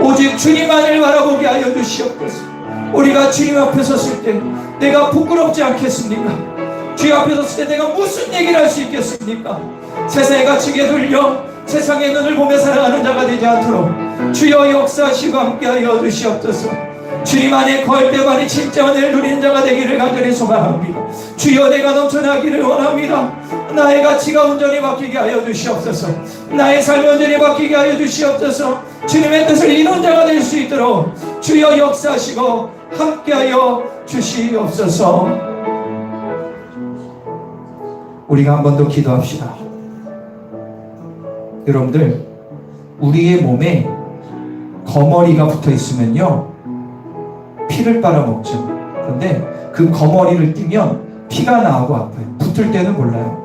오직 주님만을 바라보게 하여 주시옵소서. 우리가 주님 앞에 섰을 때 내가 부끄럽지 않겠습니까? 주님 앞에 섰을 때 내가 무슨 얘기를 할 수 있겠습니까? 세상의 가치에 돌려 세상의 눈을 보며 살아가는 자가 되지 않도록 주여 역사하시고 함께하여 주시옵소서. 주님 안에 거할 때만이 진짜 은혜를 누리는 자가 되기를 간절히 소망합니다. 주여, 내가 넘쳐나기를 원합니다. 나의 가치가 온전히 바뀌게 하여 주시옵소서. 나의 삶이 온전히 바뀌게 하여 주시옵소서. 주님의 뜻을 이룬 자가 될 수 있도록 주여 역사하시고 함께하여 주시옵소서. 우리가 한 번 더 기도합시다. 여러분들, 우리의 몸에 거머리가 붙어 있으면요 피를 빨아먹죠. 그런데 그 거머리를 띄면 피가 나오고 아파요. 붙을 때는 몰라요.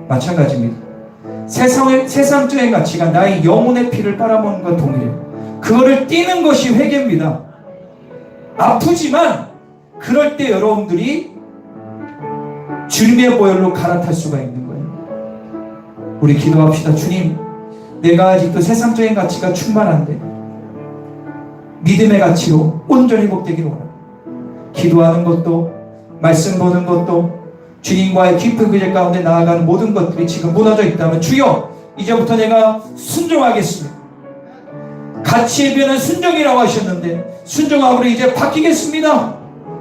마찬가지입니다. 세상적인 가치가 나의 영혼의 피를 빨아먹는 것 동일해요. 그거를 띄는 것이 회개입니다. 아프지만 그럴 때 여러분들이 주님의 보혈로 갈아탈 수가 있는 거예요. 우리 기도합시다. 주님, 내가 아직도 세상적인 가치가 충만한데 믿음의 가치로 온전히 회복되기를 원합니다. 기도하는 것도, 말씀 보는 것도, 주님과의 깊은 교제 가운데 나아가는 모든 것들이 지금 무너져 있다면 주여, 이제부터 내가 순종하겠습니다. 가치의 변은 순종이라고 하셨는데 순종함으로 이제 바뀌겠습니다.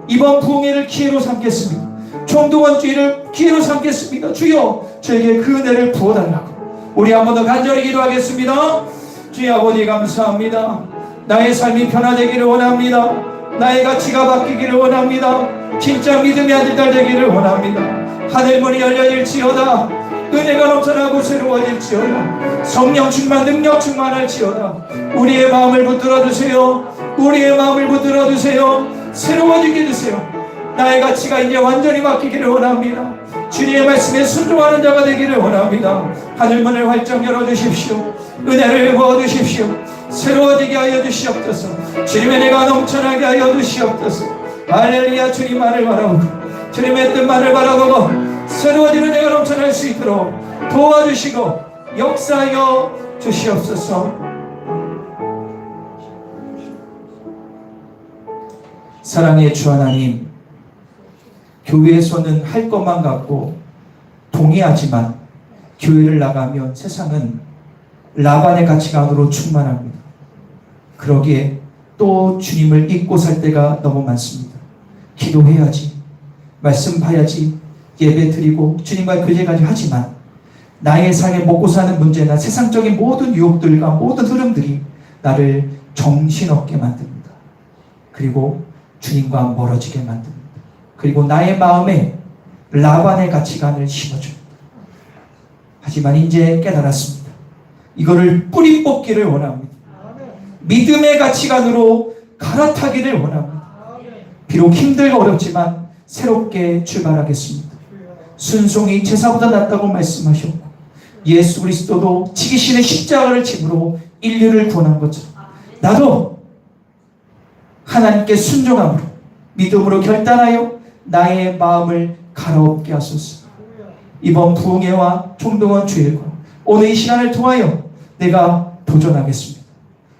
이번 부흥회를 기회로 삼겠습니다. 총동원 주의를 기회로 삼겠습니다. 주여, 저에게 그 은혜를 부어달라고 우리 한 번 더 간절히 기도하겠습니다. 주여 아버지 감사합니다. 나의 삶이 변화되기를 원합니다. 나의 가치가 바뀌기를 원합니다. 진짜 믿음의 아들딸 되기를 원합니다. 하늘문이 열려질지어다. 은혜가 넘쳐나고 새로워질지어다. 성령 충만, 능력 충만할지어다. 우리의 마음을 붙들어 주세요. 우리의 마음을 붙들어 주세요. 새로워지게 해주세요. 나의 가치가 이제 완전히 바뀌기를 원합니다. 주님의 말씀에 순종하는 자가 되기를 원합니다. 하늘문을 활짝 열어주십시오. 은혜를 부어주십시오. 새로워지게 하여 주시옵소서. 주님의 은혜가 넘쳐나게 하여 주시옵소서. 할렐루야. 주님만을 바라보고 주님의 뜻만을 바라보고 새로워지는 은혜가 넘쳐날 수 있도록 도와주시고 역사하여 주시옵소서. 사랑의 주 하나님, 교회에서는 할 것만 갖고 동의하지만 교회를 나가면 세상은 라반의 가치관으로 충만합니다. 그러기에 또 주님을 잊고 살 때가 너무 많습니다. 기도해야지, 말씀 봐야지, 예배 드리고 주님과 교제까지 하지만 나의 삶에 먹고 사는 문제나 세상적인 모든 유혹들과 모든 흐름들이 나를 정신없게 만듭니다. 그리고 주님과 멀어지게 만듭니다. 그리고 나의 마음에 라반의 가치관을 심어줍니다. 하지만 이제 깨달았습니다. 이거를 뿌리 뽑기를 원합니다. 믿음의 가치관으로 갈아타기를 원합니다. 비록 힘들고 어렵지만 새롭게 출발하겠습니다. 순종이 제사보다 낫다고 말씀하셨고 예수 그리스도도 지기신의 십자가를 짐으로 인류를 구원한 것처럼 나도 하나님께 순종함으로 믿음으로 결단하여 나의 마음을 갈아엎게 하소서. 이번 부흥회와 총동원 주일과 오늘 이 시간을 통하여 내가 도전하겠습니다.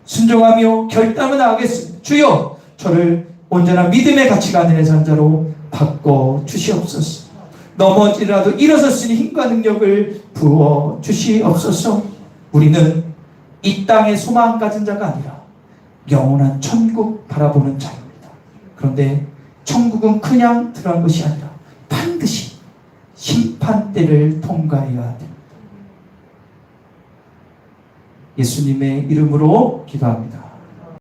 순종하며 결단을 하겠습니다. 주여, 저를 온전한 믿음의 가치관의 산자로 바꿔 주시옵소서. 넘어지라도 일어섰으니 힘과 능력을 부어 주시옵소서. 우리는 이 땅의 소망 가진 자가 아니라 영원한 천국 바라보는 자입니다. 그런데 천국은 그냥 들어간 것이 아니라 반드시 심판대를 통과해야 됩니다. 예수님의 이름으로 기도합니다.